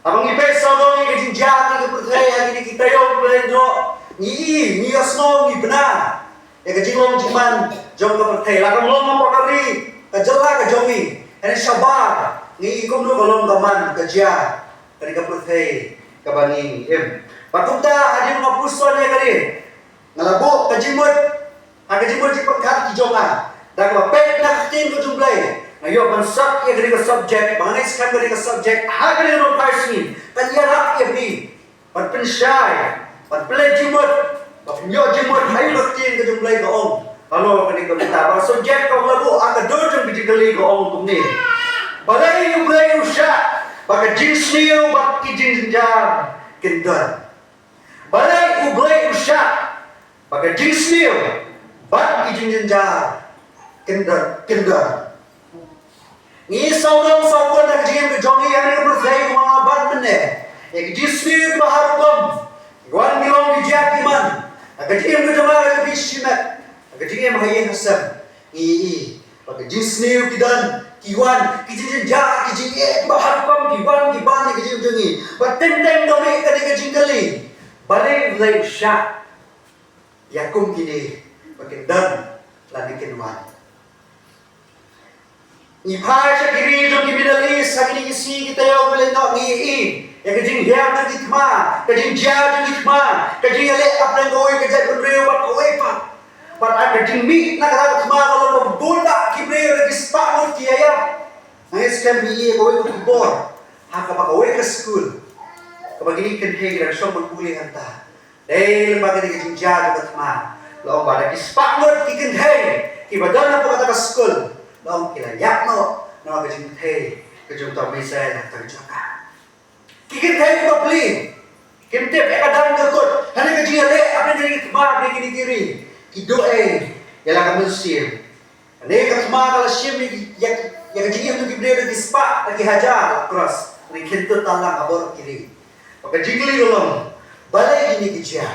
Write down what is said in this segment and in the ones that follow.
Abang ipek saudara ni kejinjak ni kepercayaan ni kita yang belajar ni asno ni benar. Ya kejilong cuman jom kepercayaan. Lakam long apa kali kejelah kejomi. Ini sabar ni ikum lu kalau gaman kerja dari kepercayaan kabani em. Pakuta ada ngapusan ya kali. Ngalabuk kejimut. Kejimut cepat kat kijonga. Dan pek nak tin ke jumlah. Ngayon, mansap iya gani ka subject, manganis kan gani ka subject, hagani no person, tanyarap iya bi, patpensyay, patpelejimut, patpenyojimut, hayo laktin ka jumlay ka om. Ano gani ka bita, ba subject ka labu, aga dojong bitikali ka om kumni. Balay yung balay yung siya, baka jins niyo, baka jinjinjar, kindan. Balay yung balay yung siya, baka jins niyo, baka jinjinjar, kindan. Ni saudara nak jiem ke jongi yang ni berfai mga ban mene. Ek jisni baharukum. Wan milong dijak iman. Aga jiem ke jamaah ke bishimat. Aga jiem haye hasam. Baka jisni kidan kiwan kijin ja kijin baharukum kiwan ke jiem jongi. Batenteng domi ka ke jingkali. Balik lai syak. Yakum kini makin dan ladikin wan. Ni pai sa kiri jom ki Middle East sa kini isi kita yang boleh nak ni yang kejing hiam jom kitma kejing jia jom kitma kejing ale apa yang kau kejat berdua buat kau apa buat ada kejing mi nak kata kitma kalau berbul tak kibre lagi sepak mur kiayam nangis kan bi kau itu kubur hak apa kau ke school kau begini kenhe kita som berbuli hanta deh lembaga ni kejing jia jom kitma lo pada sepak mur kikenhe ibadah apa kata ke school Long kila yak no kejing thei kejung tau mai sai nak terjaka. Kikin thei ko beli. Kim tip kadang gekut. Hani kejing le apa jadi kemar di kiri. Kido yalah kamu sim. Ani katma kala sim yak kejing tu kibre di spa lagi hajar cross. Ni kintu talang abor kiri. Maka jingli rolong. Balai gini kijia.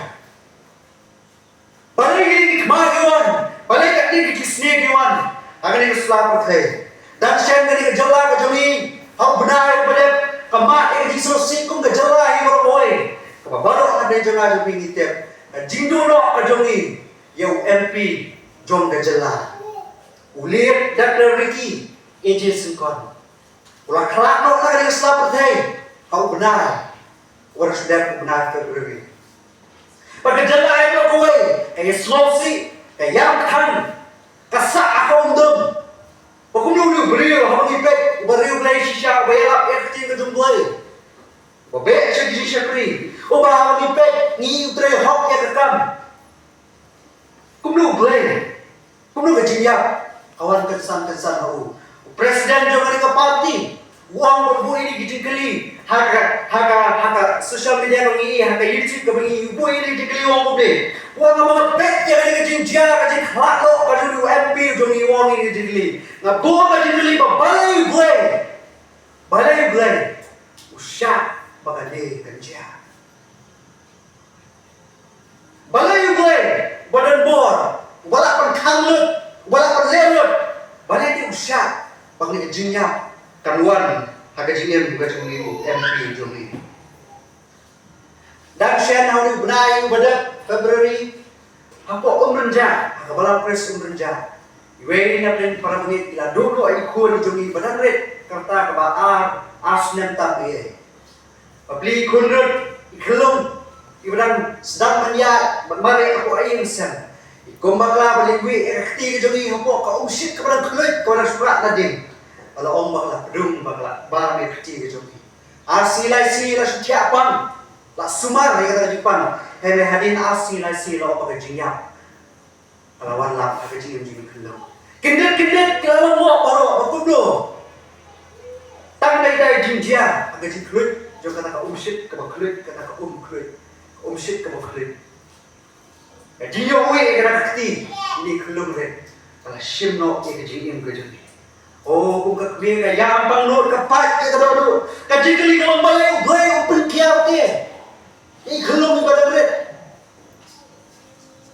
Balai gini kemar kawan. Balai kat ni kisne kawan. Agar ini selamat hai. Dan saya dari kejelah kejami, hau benar pada kemat yang disosi kum kejelah yang berboy. Kebaru ada jangan jumpa kita. Jindu no kejami, yang MP jom kejelah. Ulir Dr. Ricky AJ Singkon. Ulah kelak no agar ini selamat hai. Hau benar, orang sudah benar terberbeda. Pada kejelah yang berboy, kayak slosi, kayak yang kan. Kasak aku undum. Pakumlu lu beriu hangi pek beriu belai shisha bayalap ekti ke jumblai. Babek segi syakri. Oba hangi pek ni utre hok ya kekam. Kumlu belai. Kumlu kejiap. Kawan kesan aku. Presiden juga ni ke parti. Uang berbu ini gijikeli. Haka social media bengi, haka YouTube ke bengi. Bu ini gijikeli uang berbu. Uang apa pek ya ni kejinjia kejin kelak lo. Kaju MP jongi uang ini gijikeli. Ngabuh kejikeli balai belai. Usyak bakal kerja. Balai belai. Badan bor. Balak penkanlut. Balak penlelut. Balai di usyak. Bakal kejinjia. Kanuan harga jingin juga jongi MP jongi. Dan saya nahu benai pada Februari. Apa umrenja? Kepala pres umrenja. Iwe ini apa para menit ila dulu ikut jongi badan red kerta kebaar asnem tapi. Pabli kunrut ikelum ibadan sedang menya bermari aku ayin sen. Ikombaklah balik wi ekti jongi apa ka umsit kepada kulit kepada surat tadi. Kalau om bakla pedung bakla bar me kecil ke joki. Asilai si la setiapan. La sumar ya kata Jepang. Hele hadin asilai si la apa kejinya. Kalau wan la apa kecil jimi kelong. Kendet kalau mo paro bakublo. Tang dai jinjia aga jiklut jo kata ka umsit ka baklut kata ka kulit. Umsit ka baklut. Jinyo we kata keti ini kelong re. Kalau shimno ke jingim ke joki. Oh, kung kakbira, yampang nur, kapat, kata dodo. Kajikali ka mambalay, ubay, open kiyaw ke. Ikulong yung badang red.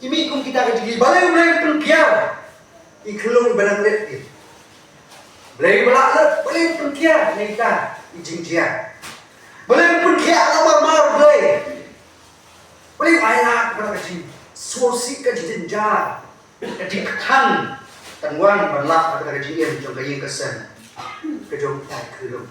Imi kung kita kajikali, balay, ubay, open kiyaw. Ikulong yung badang red ke. Balay, balay, open kiyaw. Naita, ijing jiya. Boleh pun kia lama mar boleh. Boleh ayat kata kaji sosi kaji jenjar kaji khan tanwan balak kata kaji yang jom kaji kesan kejom tai kerum.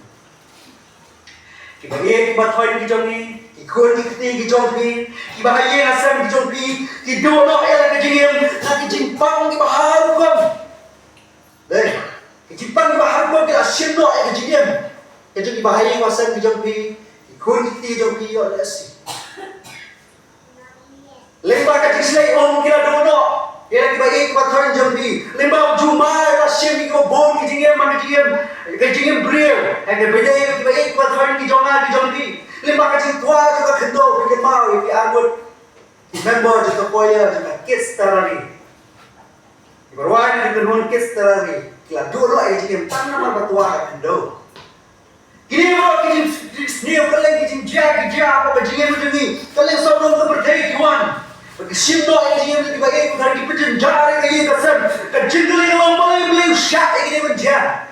Kita ye kita thoi kita jom ni, ikut kita jom ni, kita bahaya asam kita jom ni, kita dono era kaji yang nak jimpang kita bahar kom. Deh, jimpang kita bahar kom kita asyik no era kaji yang kaji bahaya asam kita jom ni, ikut kita jom ni oleh si. Lembah kaji selai om kita dono. Ia kita baik kita thoi jom ni. Lembah jumai asyik kita bon kaji yang mana kaji yang beriau. Ada beda kita baik kita thoi kita jom ni. Lembah kaji tua juga kendo kita mau kita anggap. Member juga koya juga kes terari. Berwarna dengan non kes terari. Kita dulu kaji yang tanah mana tua kendo. Kini mau kaji senior kalian kaji jaga apa kaji yang macam ni. Kalian sebelum kepercayaan Tuhan. Simba ini yang kita baik kita di penjara ini kesan kejengkel yang boleh syak ini menjadi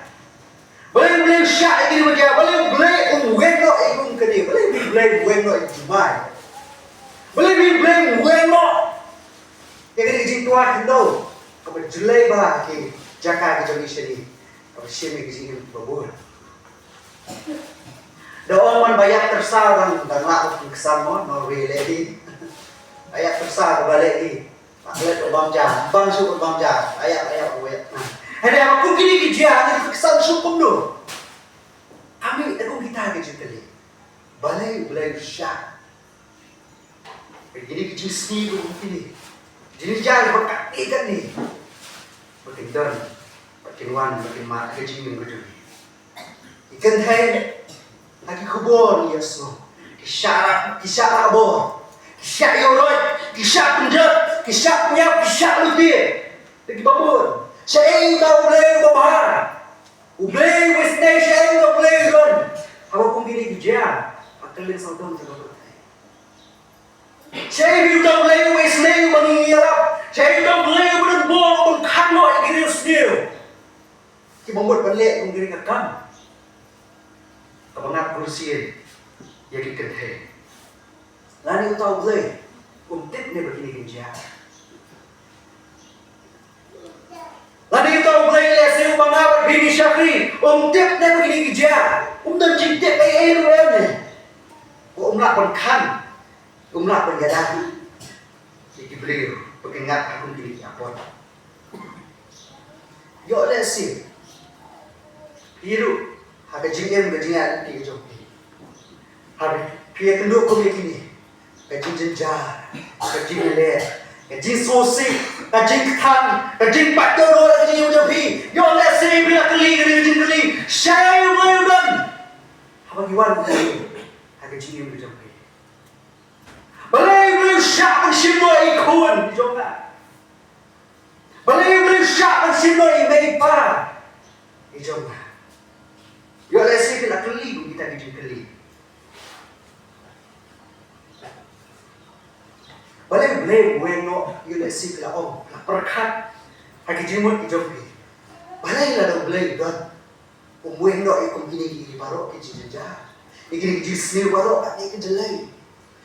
boleh syak ini menjadi boleh weno ikut kini boleh weno ikut mai boleh weno yang ini jituan itu kau jelai bah ke jaga ke jenis ini kau siapa ke sini berbuat doa banyak tersarang dan laut kesama Norway lagi ayat tersah kebalik ni. Ayat berbang jam, bang syukur bang jam. Ayat buat. Ada aku kini kerja, ada kesan syukur tu. Ambil aku kita kerja kali. Balai syak. Jadi kerja seni pun ini. Jadi jangan berkat ni kan ni. Makin don, makin wan, makin mat kerja ni betul. Ikan hai, lagi kubur ni asal. Kisah bor. Kisah yoroi, kisah penjat, kisah penyap, kisah lutir. Lagi babur. Saya tahu boleh bahar. Boleh wisnai saya tahu boleh ron. Apa pun gini kerja, akalin saudara juga bertai. Saya tahu boleh wisnai mengiarap. Saya tahu boleh berdebol mengkano gini sendiri. Kita membuat balik menggiri kakam. Kebangat kursi yang dikendai. Lalu tahu boleh, tip ni begini kerja. Lalu tahu boleh lesson bangar bini syakri, tip ni begini kerja. Dan cinta bayi ni. Nak berkan, nak berjalan. Jadi beliau pengingat aku diri apa? Yo lesson. Hidup, ada jingan berjingan di joki. Hari pihak kedua kau begini. Kaji jenjar, kaji melek, kaji sosi, kaji khan, kaji patoro, kaji ujabi. Yo lesson bila keli, saya boleh dan. Apa kiwan boleh? Kaji ujabi. Boleh syak semua ikut juga. Boleh syak semua imepa. Juga. Yo lesson bila keli kita kaji keli. Boleh weno yule si la om la perkat haki jimut ijopi balai la boleh dan weno ikum gini baro ke jinja igini jisni baro ani ke jelai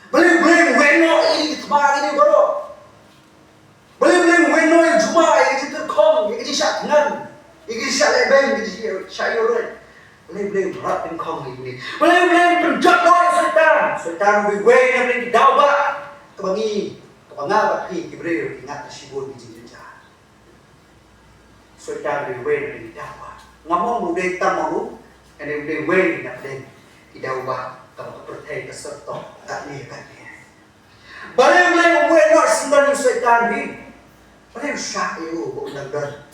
boleh weno ini tba ini baro boleh weno juma ini terkom ini syak nan ini syak lebeng ini syak yoroi boleh berat dan kom ini boleh penjat setan we yang dawa kebangi kebangabat pi kibreu ingat sibun di jinja sudah diwen di dawa ngamong budai tamaru ene budai wen nak den di dawa kamu percaya keserto tak ni boleh nak sembarang setan ni boleh syak itu benar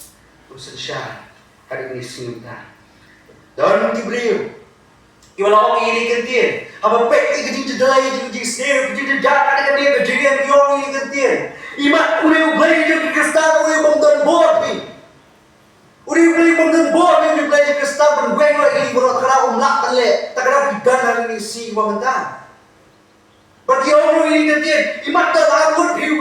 urusan syak hari ini sinta dan kibreu Iwala orang ini kentian, apa pek ini kejelai jadi sendiri, jadi jalan ada dia kejadian orang ini kentian. Imat udah beli jadi kristal udah bangdan bor pi, udah beli bangdan bor udah beli jadi kristal bergueng lagi berot kerana nak balik, tak kena bidan hari ini si bangdan. Bagi orang ini kentian, imat tak takut pi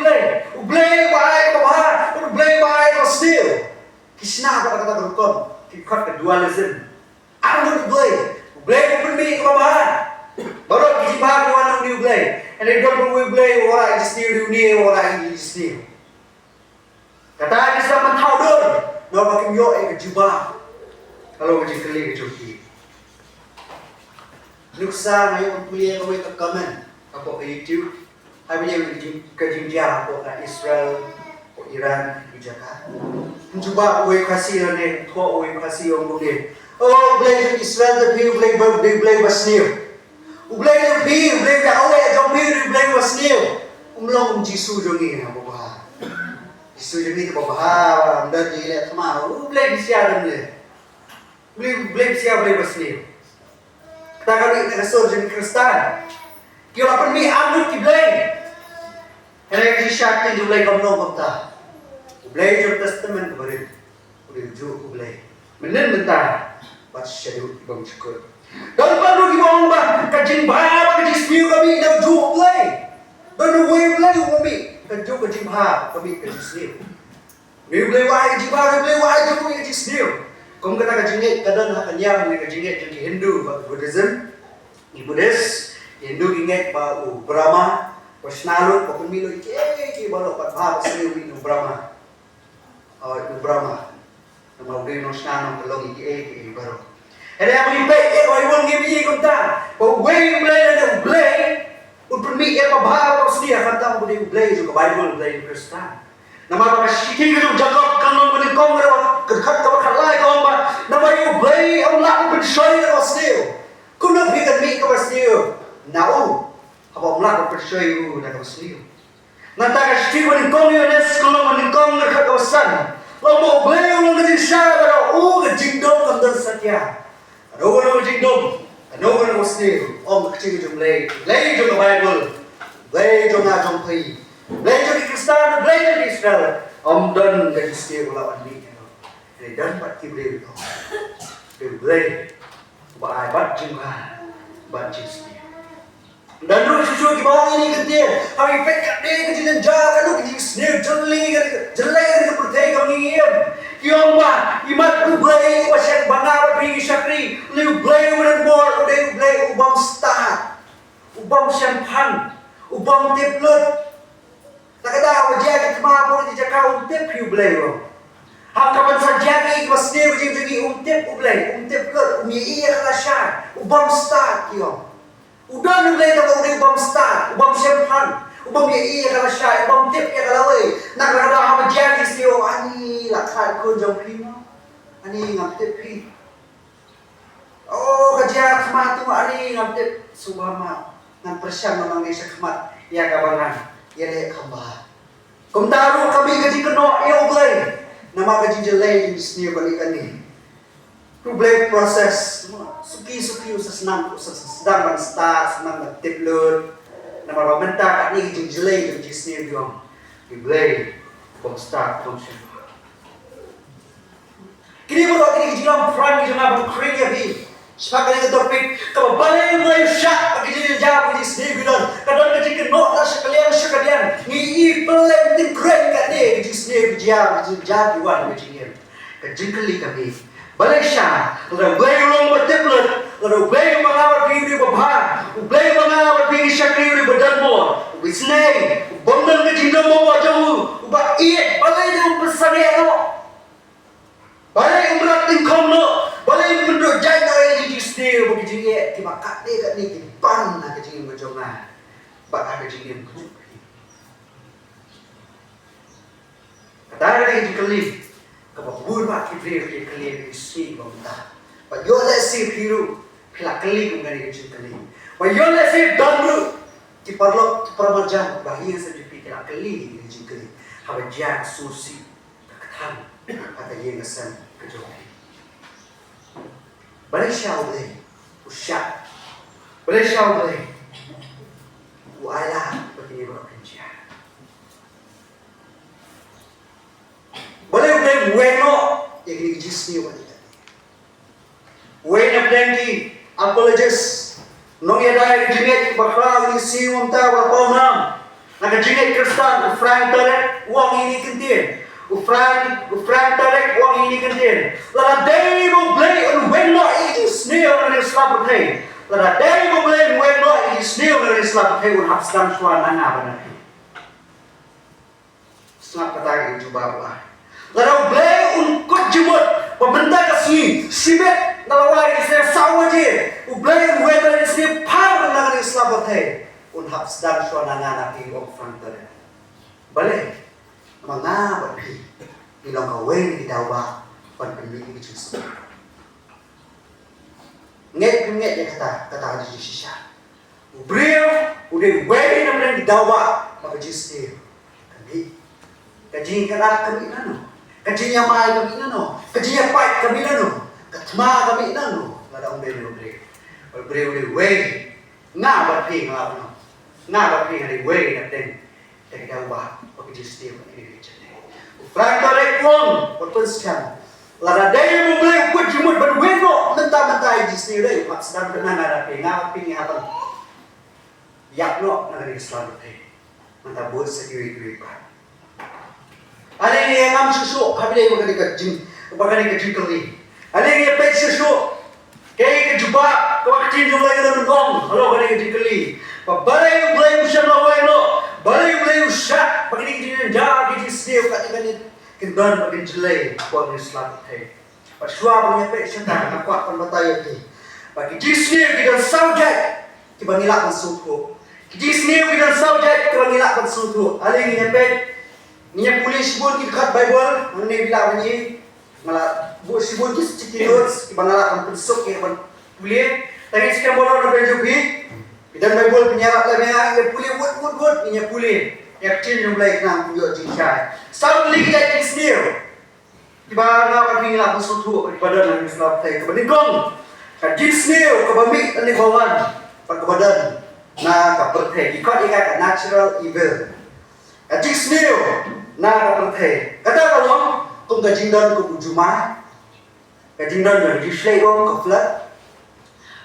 beli baik bahar, beli baik sendiri. Kisah kata berkom, kikat kedua lesson, aku beli. Boleh pun beli ke bahan. and they don't play orang Isniu dunia orang Isniu. Kata ni sama tahu dor, nak pakai yo kejubah. Kalau macam kali kecuali. Nuksa ngayon kuliah kau ke komen apa ke YouTube, habis dia kejinjah apa ke Israel, ke Iran, ke Jakarta. Mencuba uai kasih ni, tua uai kasih orang boleh. Oh, boleh Israel tapi boleh Basniu. Boleh lebih, boleh awak jom boleh Basniu. Umlong Jisu jongi apa bah. Jisu jongi apa bah, dah jadi sama. Boleh siapa boleh. Boleh siapa boleh Basniu. Kita kali nak surjun Kristen. Kau akan mi amut kiblay. Kalau kita syakti kiblay kamu nong kita. Kiblay jom testament berin. Udah jauh kiblay. Menen mentah. Baca syariat ibang syukur. Dan baru kita orang kajing bahaya kajing spiu kami dah jauh kiblay. Dan way kiblay kami kajing bahaya kami kajing spiu. Kiblay wahai kajing bahaya kiblay wahai kami kajing spiu. Kung kata kajingit kadang hakanya ni kajingit jadi Hindu ba Buddhism, di Buddhis Hindu ingat ba Brahma, Vishnu, pa pemilo ke balok pat bhava sri Brahma. Brahma. Nama udah no snano kalong ke baro. Ada yang lebih baik kalau ibu ngibi kunta, bahwa way play dan play, untuk mi apa bhava sri kata boleh play juga Bible play Kristen. Nama apa sih kita jaga kalau boleh kongres kerja kalau kalai kau apa nama you play Allah pun show Basniu. Kau nak bikin mi ke Basniu? Nau, apa Allah pun show you nak Basniu. Nanti kasi boleh kongres kalau boleh kongres kawasan. Lalu mau play orang kerja siapa? Kejingdom kandan setia. Orang kejingdom, orang Basniu. Om kecil jumlah, play jumlah Bible, play jumlah jumpai. Belajar di Kristen, belajar di Israel. Om dan dari setiap lawan ni. Ini dan bat kiblay itu. Kiblay, bat jengah, bat jisni. Dan lu susu di bawah ini ketir. Kami pekat dia kejadian jaga lu kejisni, jelek ke pertai kami ngiem. Kiong ba, imat kiblay wasyang bangar bagi syakri. Lu kiblay udah bor, udah kiblay ubam start, ubam champagne, ubam tiplut. Tak kata wajah kita mampu di Jakarta untip hiublay lo. Hakapan saja ni Basniu jadi untip ublay, untip ke iya kalasyan, ubam start kiyo. Udah ublay tak udah ubam start, ubam champagne, ubam iya kalasyan, ubam tip iya kalaway. Nak kata hama jadi siyo ani lakat ko jom primo, ani ngaptip pi. Oh kerja kemat tu ani ngaptip subama, ngan persyam memang ni kemat ya kabangan. Ia kembali. Kumtaru kami gaji kena ia ublay. Nama gaji jelay di sini balikan ni. Ublay proses suki senang sedang start senang tiplur. Nama ramenta kat ni gaji jelay di sini diom. Ublay bom start bom siapa. Kini baru kini gaji lam front gaji lam kriya bi. Sebab kali topik kalau balik mulai syak bagi jadi jawab di sini bilang kadang gaji kena tak sekalian ni pelan keren kat dia gaji sini gaji jaduan gaji ni gaji kali kami balik syak lalu beli ulang berteplet lalu beli mengawal diri berbahar beli mengawal diri syakri diri berdanmur bisnei bondang gaji nama jauh ubah iet balik dia bersama elok balik berat tingkong no balik penduduk jaga gaji sini bagi jingit tiba kat dia kat ni ban nak gaji berjongah bak ada jingit kata ada gaji kelih kebabur bak kibrir kelih isi bangta but yo let's see piru pila kelih mengenai gaji kelih but yo let's see damru di permajang bahaya saja pila kelih gaji kelih hawajak susi takkan kata ye ngesan kejoki Malaysia boleh usyak Malaysia boleh wala begini bekerja boleh bueno yang ini jisni wanita bueno plenty apologies nong ya dai jinget bakal ni si unta wa paunam nak jinget Kristen Frank Tarek wang ini kentin Frank Tarek wang ini kentin la dai mo play on bueno ini sneer on Islam play la dai mo play bueno ini sneer on Islam Islam Thai un hapstam shwa nanga bana. Snap kata itu bawa. Lalu blay un kot jemut, pembentak kasih sibet nalawai isne sawa je. Blay un weather isne par nanga Islam Thai un hapstam shwa nanga nabi ok fronter. Balik, mengapa bilang kau di dawa pan pemilih itu. Nget ya kata di sisa. Beliau udah wedding namanya di dawa maka jisir. Kaji kami nano. Kajinya mai kami nano. Kajinya pai kami nano. Katma kami nano. Nada beliau. Beliau udah wedding. Ngapa ngapa. Ngapa hari wedding nanti dari dawa maka jisir ini kerjanya. Frank Torek Wong berpesan. Lara daya membeli kuat jemut berweno mentah-mentah jisir deh. Mak sedang benar ada ngapa apa. Yak no nagari Islam Thai. Mentah buat sekiri pak. Ada yang ngam susu, habis dia makan ikan keli. Ada yang pet susu, kayak kejuba, kewaktin jumlah yang nongong, kalau makan ikan keli. Balai balai usah lawan lo, balai usah, pakai ikan jaga ikan setiap ikan kendan pakai jelai, buat Islam Thai. Pas suap punya pet senang, nak kuat pembatai lagi. Pakai jisnya kita subjek, kita ngilak suku. Jisnya kita subjek, kita ngilak suku. Ada yang nyepet. Niya pulis pun kita Bible, mana bilang ni malah buat sibuk kita notes, kita malah pensuk kita pulis. Tapi sekarang bola orang berjubi, kita Bible penyarap lagi yang pulis buat niya pulis. Yang cina jumlah enam punya jincai. Satu lagi kita sendiri. Kita nak pinggir suatu kepada Nabi Islam Thai kepada gong. Kita sendiri kebami ni kawan perkebadan. Nah kepercayaan ikut ikat natural evil. Kita sendiri. Nah, kapatid. Kata kalau kung kajingdan ko bujuma, kajingdan yung display ko kaflat,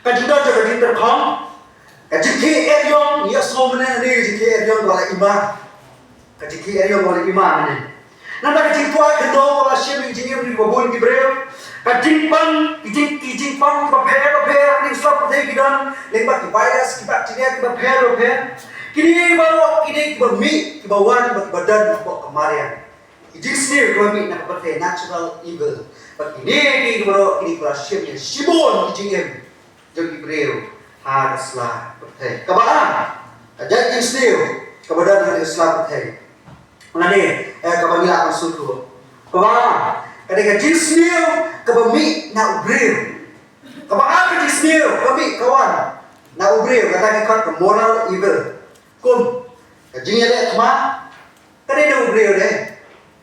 kajingdan yung kajingdan kong, kajingki yung yasmo mana ni kajingki yung wala ima, kajingki yung wala ima mana. Nanda kajingtua kendo wala siya yung jingir ni babon kibreo, kajingpang paper ni stop day kidan, lembat virus kibat cinia kibat kini baru kini bermi kebawaan badan buat kemarin. Jisnya bermi nak berarti natural evil. Ini baru kini kelas yang sibon kijingem jadi beriu haruslah berarti kebawaan. Jadi jisnya kebadan hari Islam berarti. Mengenai kebawaan suku kebawaan. Ketika jisnya kebami nak beriu. Kebawaan jisnya kebami kawan nak beriu kata kita moral evil. Kum, kajinya lihat mah, kan ada ubreo deh.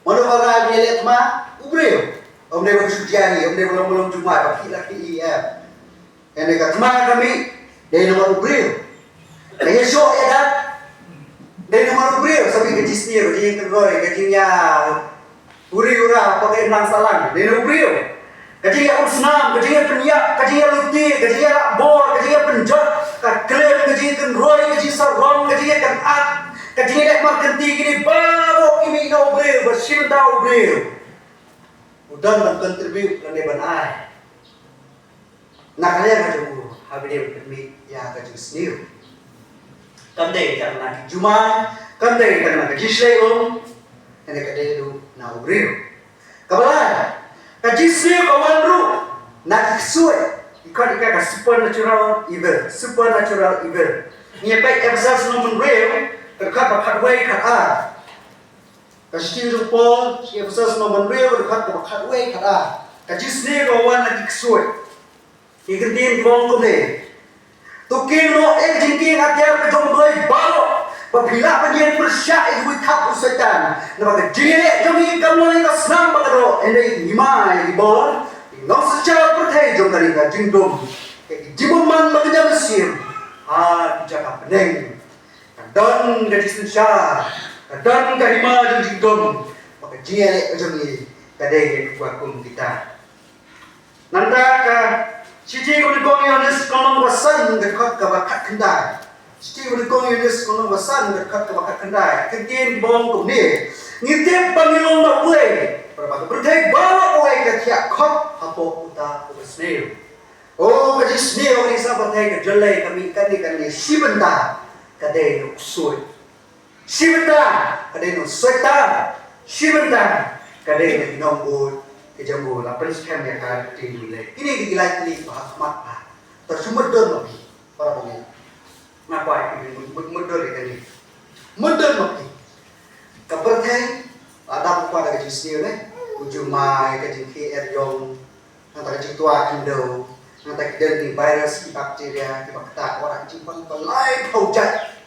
Mana orang dia lihat mah, ubreo. Om dia bersuciani, om dia belum cuma laki iya. Yang dekat mah kami, dia nomor ubreo. Dia show ya kan, dia nomor ubreo. Sampai gaji sendiri, gaji yang tergoi, gajinya uri-ura, pakai enam salam, dia nomor ubreo. Gajinya usnam, gajinya penyak, gajinya luti, gajinya bor, gajinya penjat. Klaim gaji kan roy gaji sarong gaji kan at gaji nek markanti gini baru kimi na obreo bersim da obreo udan man contribute lan ban ai nakanya gaji habis demi ya gaji sendiri kamdai karena juman kamdai karena gaji sleom ene kade du na obreo kabalan gaji sendiri kawan ru nak suai Ikan supernatural evil. Ni baik episode nombor real terkat bakat way kat a. Kasih tu Paul episode nombor real terkat bakat way kat a. Kasih sendiri kawan lagi kesuai. Ikan dia bong kene. Tukin lo jingking ajar kejong boleh balok. Apabila penyen bersyak ibu tak usaitan. Nampak dia kami kamu yang senang bagaro. Ini imai di bawah. Nong secara percaya jom kali ka jingdom jibuman magnya Mesir dijaka peneng kadang dari susah kadang kahima jingdom maka jiele jom ni kadai kuakum kita nanda ka siji ko kong yones kono wasan dekat ka bakat kendai siji ko kong yones kono wasan dekat ka bakat kendai kedien bong ko ni ngitip pangilong na uwe berbagai balok uwe ketiak kop hapo uta ubesneo oh kaji sneo ni sa berbagai kejelai kami kan ni si benda kadai no kusoi. Sibenta kadai no setan. Sibenta kadai no inonggo kejambo la prince kem ya ka tingule. Ini digilai tili bah mat bah. Tersumedon lagi para pengen. Ngapa ini mudor ini? Mudor lagi. Kabarkai ada apa ada kejisir ne? Ujumai kejingki yong nanti kejitua kindo nanti kejadi virus bakteria bakta orang cimpang pelai paujat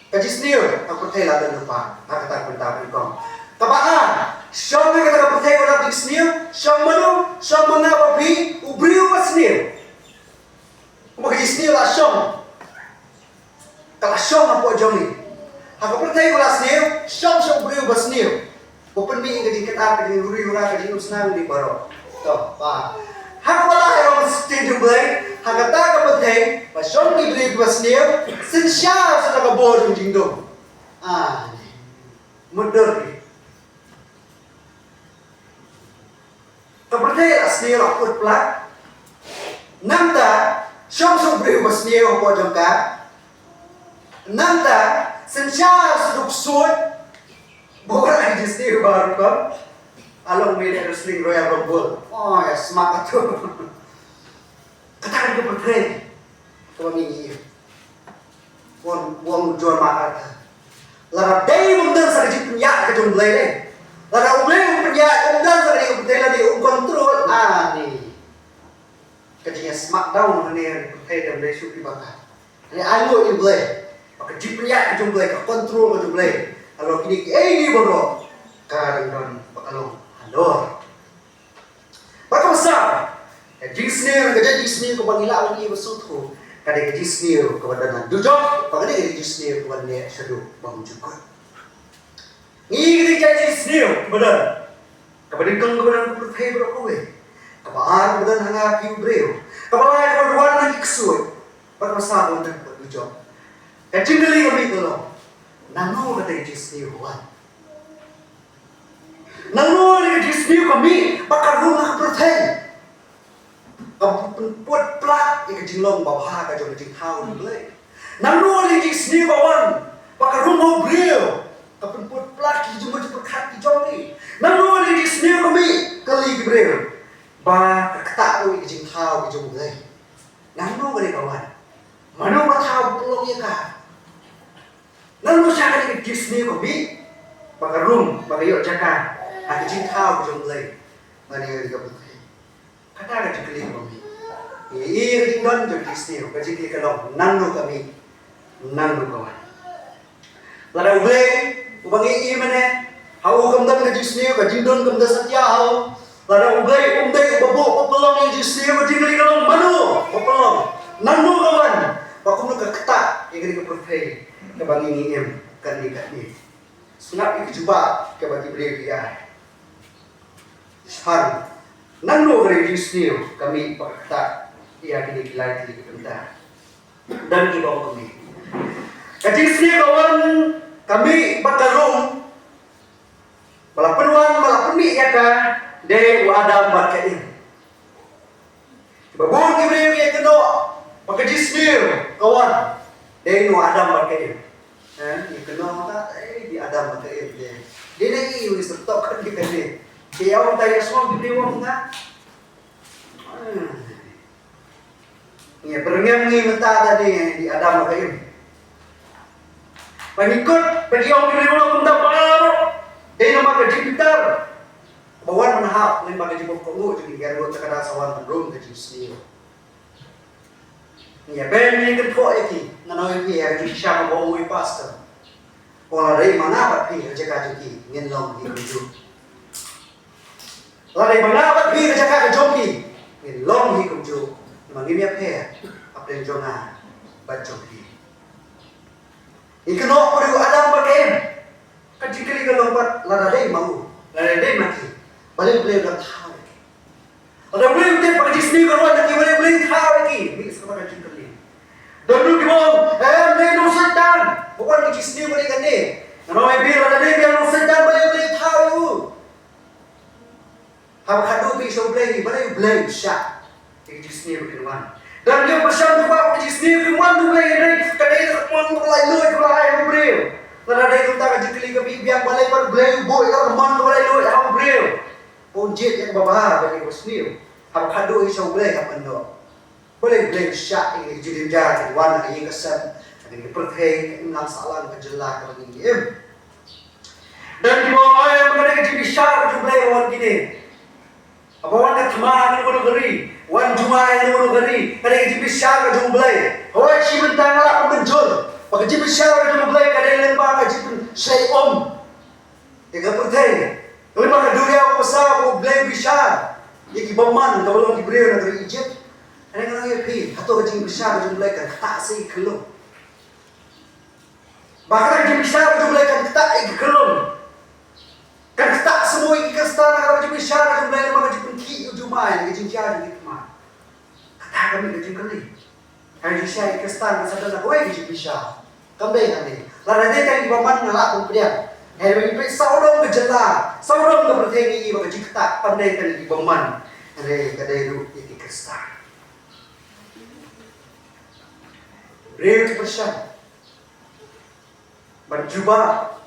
kejisir kabarkai lah dan lupa kata benda berikong. Kabaan, siapa yang kata percaya orang disnir, siapa mana, siapa mana babi, ubriu basnir. Kamu disnir lah siapa, kalau siapa apa jami, aku percaya orang disnir, siapa ubriu basnir. Bukan bi kerja kita kerja uri ura kerja usnang di baro, toh, pak. Aku malah orang mesti jumpai, aku tak percaya, siapa ubriu basnir, sensial sudah kabur jingdong. Mudah. Kepercayaan asli rakut pelak, nanta syamsul beri basni apa jangka, nanta sensyar seduk suit, bukan jenis baru kan, along media wrestling Royal Rumble, oh ya semangat tu, katakan kepercayaan, kau ini, buang jual mahal, lara day mungkin sakit penyak kejumlah ni. Lara umlay penyak umdan sa kanya umtela di kontrol ani. Kanya smackdown ni putay dam day suki baka. Ani ayo iblay. Maka di penyak kejumlay ka kontrol kejumlay. Kalau kini ni boro karang don pakalong halor. Baka besar. Disney kerja Disney ko bangila lagi besutu. Kada Disney ko badana dujok. Pagani Disney ko badane syadu bangjuko. Ini jadi senior, benar. Kepada kang kepada percaya berkowe. Kepada benar hanga piu breu. Kepada yang berwarna lagi kesuai. Bermasa untuk berujung. Kecil kali kami kalau. Nano kata jadi senior wan. Nano jadi senior kami bakal rumah percaya. Kamu pun plak yang kecilong bawah kajong kecil tahu boleh. Nano jadi senior kawan bakal rumah breu. Kapun pun pelaki jumpa berkat di jombi. Namun di sini kami kali gebrel. Ba ketak tu ijing tahu di jombi. Namun kali kawan. Mana orang tahu pelong ya kah? Namun saya kali di sini kami. Baka room, baka yuk jaka. Aku ijing tahu di jombi. Mana kali kawan. Kata kali kali kami. Iya ijing don di sini. Kali kali kalau nanu kami. Nanu kawan. Lara ublay. Ubangi mana? Hau kamdan ke jisni, ke jindon kamdan satya hau. Lara ublay, babu, papelong yang jisni, ke jingli kalong manu, papelong. Nanu kawan, bakum ke ketak, yang kini ke perfay, ke bangi ngiem, kan ni. Sunap ini cuba ke bagi beli dia. Sekarang, nanu ke jisni, kami pak ketak, ia kini kilai kili kebentar. Dan kibau kami. Ke jisni kawan. Kami bakalung malapenuan malapeni ya ka de wadam bakain. Babun kibriyo ya keno makajismir kawan de no adam bakain. Ni keno ta di adam bakain de. De lagi wis tok kan di kene. Dia orang tanya semua kibriyo nga. Ni berengam ni menta tadi di adam bakain. Pangikut bagi orang kiri orang pun baru. Dia nama kerja pintar. Bawan menahap, lain bagi jemput kamu jadi garut sekadar sawan belum kerja sendiri. Ni ben ni ketua lagi, nanoi pi yang siapa bawa mui pastor. Orang dari mana bat pi kerja kaji ngin long di kerja. Dari mana bat pi kerja kaji joki ngin long di kerja. Mangi dia pe, apa yang jonga bat joki. Ikanok perlu adam pakai. Kecil kali kalau buat lada deh mau, lada deh mati. Balik beli udah tahu. Ada beli udah pakai jisni kalau ada beli beli tahu lagi. Ini sekarang kecil kali. Dulu gimana? Beli no setan. Bukan jisni beli kan deh. Kalau beli lada deh biar no setan beli tahu. Hab kado pisau beli beli syak. Jisni beli mana? Dan dia bersama juga jisni beli mana beli ini. Kadang kadang yang babah bagi Bosnia. Hab kado isau boleh hab ando. Boleh syak ini jadi jahat warna ini kesan. Ini perthai imlang salan kejelak lagi im. Dan di bawah ayam mereka jadi besar jumlah orang gini. Apa wan thama ni bono gari, wan jumai ni bono gari, kada jadi besar jumlah. Hawa si bentang ala penjul. Pakai jadi besar jumlah kada lembah kada jadi say om. Ega perthai. Kalau pakai dunia besar jumlah besar. Iki baman kalau orang diberi negeri Egypt. Ada orang yang pi, atau jadi besar jumlah kan tak sih kelum. Bahkan jadi besar jumlah kan tak kelum. Kan tak semua ikan setara kalau jadi besar jumlah yang maka jadi ki jumai ni jadi jadi gitu mah. Kata kami jadi kali. Kalau jadi saya ikan setara sadar nak wei jadi besar. Kembali kami. Lalu dia kan di baman ngelak kemudian. Hari ini saudara berjelas, saudara berpercaya bagi jadi tak pandai kan di baman. Hari kadai lu ikan setara. Real besar. Berjubah.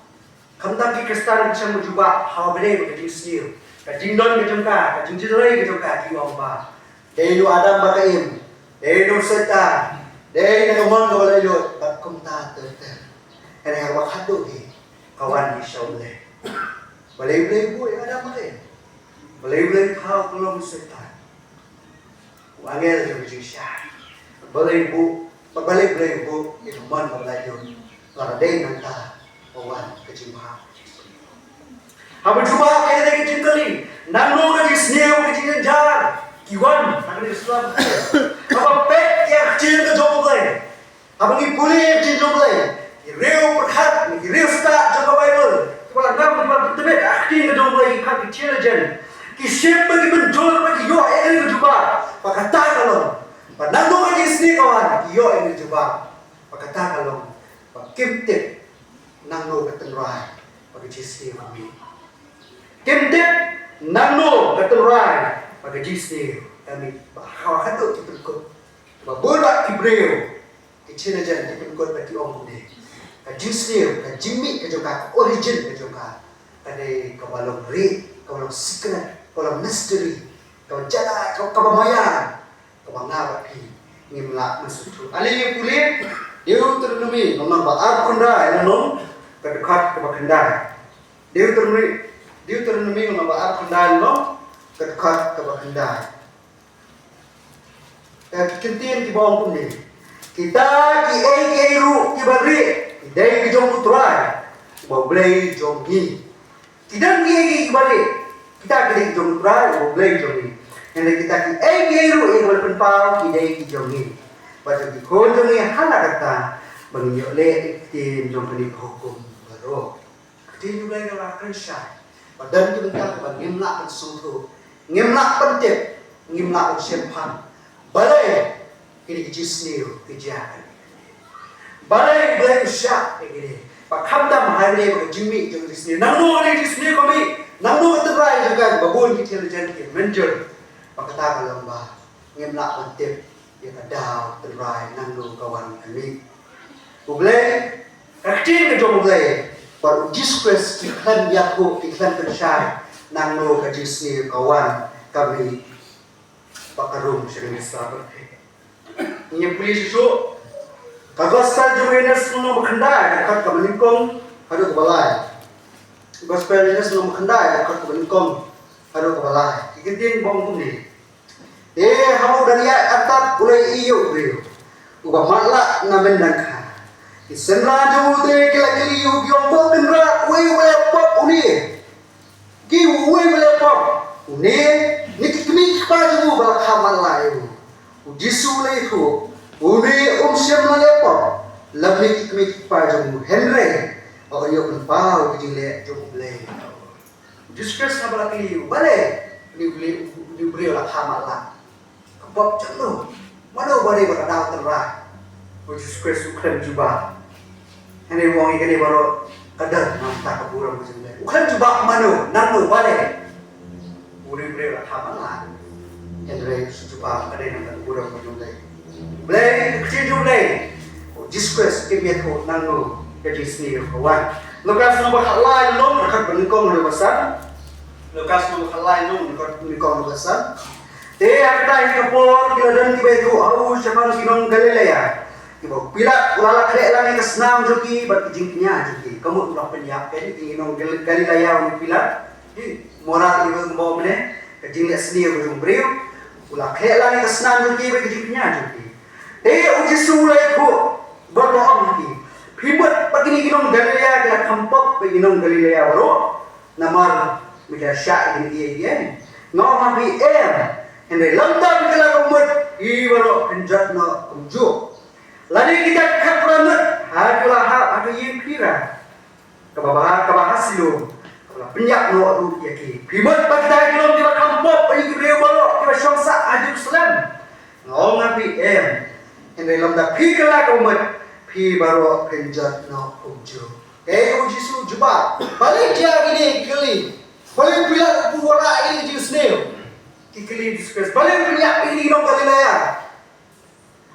Kamtang ki Kristan macam berjubah hawa bere ke Ismail. Ka jingdon ke jengka, ka jingjilai ke jengka ki omba. Dei lu Adam bakaim. Dei lu setan. Dei na ngomong ko wala lu bat kumta tete. Ene hawa khadu ki kawan di shaule. Balay-balay bu Adam bakaim. Balay-balay hawa kolom setan. Wangel jo jisya. Balay bu, balay-balay bu itu man balay yo. Lara dei nanta Owan kejimah. Habis jumpa kaya dari kejintali, nanglo kaji snew kaji jar, kiwan nak Islam. Apa pet yang kecil ke jomblay, apa ni puli yang kecil jomblay, real perhat, real start jomba Bible. Kepala enam kepala tebet akhir ke jomblay kan kecil jen. Kisah bagi menjual bagi yo yang kejumpa, pakata kalau, nanglo kaji snew kawan, yo yang kejumpa, pakata kalau, pakimtip. Nanglo ketenrai bagi jisni kami. Kimtip nanglo ketenrai bagi jisni kami. Bahawa hadut dipelukut. Babulat kibreo. Kecil aja dipelukut bagi orang ini. Ka jisni, ka jimmy, ka juga origin ka juga. Kade kawalang ri, kawalang secret, kawalang mystery, kawalang jala, kawalang kawalang pi. Ngimlak masutu. Ali yang kulit, dia ternumi, nomor baar kunda, nomor kedekat ke bakandai. Dia ternumi ngaba bakandai no kedekat ke bakandai. Kintian ki bawang pun ni. Kita ki ru ki bari, dai ki jom putrai. Boblei jom ni. Tidak ki bari. Kita ki jom putrai, boblei jom ni. Yang kita ki ru bal penpau ki dai ki jom ni. Pada ki kon jom ni hala kata bangyo le tim jom ni hukum. Roh, dia mulai ngelakukan syai. Badan tu bentar kepada ngimlak pensutu, ngimlak pentip, ngimlak pensempan. Balai, ini kejisniu kejahatan. Balai syak ini. Pak Hamdam hari ini berjimik dengan kejisniu. Nanglo ini kejisniu kami, nanglo keterai juga babun kecil jadi menjur. Pak kata lembah, ngimlak pentip, dia kadau terai nanglo kawan kami. Boleh. Kecil ke jom boleh. Baru discuss iklan Yakub, iklan Persyai, nanglo ke Disney kawan kami pakarum sering sahabat. Ini polis itu, kagosal jumenas nung makandai dekat ke Melingkong, ada ke balai. Gospel jenas nung makandai dekat ke Melingkong, ada ke balai. Ikitin bong tuni. Hamu dari atap ulai iyo beliau. Ubah malak namen nangka. Senra jauh deh kela-keli yugi ompok kenra wei melepop uni. Ki wei melepop uni. Nik kemik paju balak hamal layu. Ujisu lehu uni siam melepop. Labni kemik paju Henry. Or yo kenpau kijile jauh beli. Discuss na balak liu balik. Ni beli balak hamal lah. Kepop celu. Mana balik balak dau tenra. Discuss ukran juga. Ini wong ini baru kadar mantap keburang macam ni. Bukan cuba manu, nanu balik. Buri-buri lah hamalah. Henry cuba ada yang keburang macam ni. Beli kecil juga ni. Discuss kemiat ko nanu jadi sendiri kawan. Lepas nombor hal lain lom dekat Melingkong ada besar. Lukas nung kalay nung nikon lukasan. Te akta kapor kiladan kibetu au siapa kinong Galilea. Kibo pila ulala kade lang ni kasnam joki bat jingnya joki. Kamu ulah penyak kan kinong Galilea ni pila. Di moral ibu bawa mene kajing seni ujung beriu. Ulah kade lang ni kasnam joki bat jingnya joki. Te uji sulai ku berdoa joki. Hibat pagini kinong Galilea kila kampok kinong Galilea baru namar mida syak ini dia ngau mapi Henry lamdam kala kumut ibaro penjat na kumju lani kita kapramat hakula hak yin pira kabah silu kabah penyak no ru yaki hibat pagda kilom tiba kampok pagi beliau baro tiba syangsa aju selam ngau mapi Henry lamdam pi kala kumut pi baro penjat na kumju Jisu jubah balik dia gini kali balik pila buara ini Jisu snail kikili discuss balik punya ini nong Galilea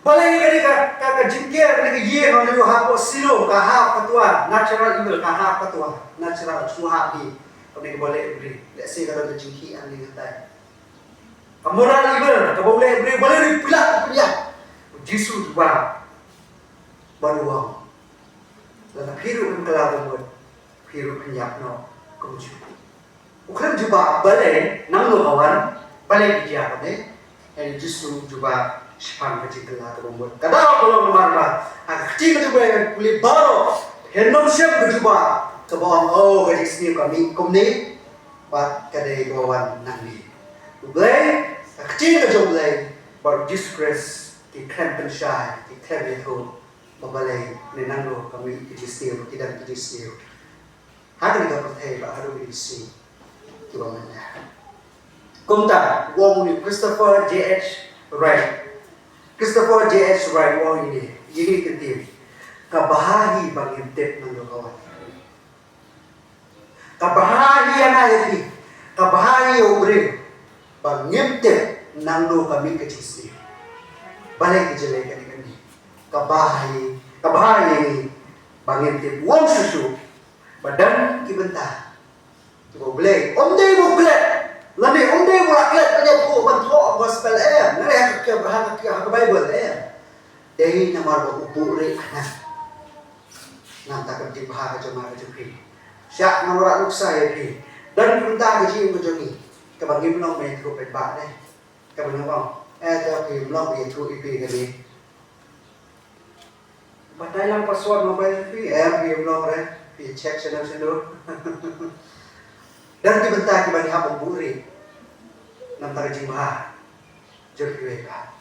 balik kali ka jingker ni ye nong lu hapo silo ka hap katua natural evil ka hap katua natural suhapi kami boleh beri let's say kalau jingki ani ngai ka moral evil ka boleh beri balik pila punya Jisu jubah baru lalu hirup kelabang buat hirup penyak no kumju. Ukram juga balai nang lo kawan balai dia apa deh? Yang justru juga sepan kecil kelabang buat. Kadang kalau kemana, kecil juga yang kulit baru hendak siap juga ke bawah gaji sini kami kumni buat kadai kawan nanti. Balai kecil juga balai baru disgrace di krempen syai di krempen itu. Mabalay ninanglo kami itisniyo tidak itisniyo hari ni kapatay ba haru itisniyo kiba manya kumta wong ni Christopher J.H. Wright wong ini yini ketip kabahahi bangintip ng kawan kabahahi ang ayati kabahahi obre bangintip ng kami itisniyo balay kijalay kani kabahay ini bangintip wong susu badan kibenta tibo blay onde mo klet lani onde mo klet kanya po banto gospel nare ka Bible dai namar ba upure anak nang takam di bahaka jama ka jupi syak namara luksa ya pi dan punta ka ji mo jogi ka bangim no me tro pe ba ne ka bangim bang ta pi blog ye tro ipi ka ni Patay lang password mobile fee, game long rin, check siya lang siya dan dibenta kibani hapong buri ng tarajing maha, Jorge ka.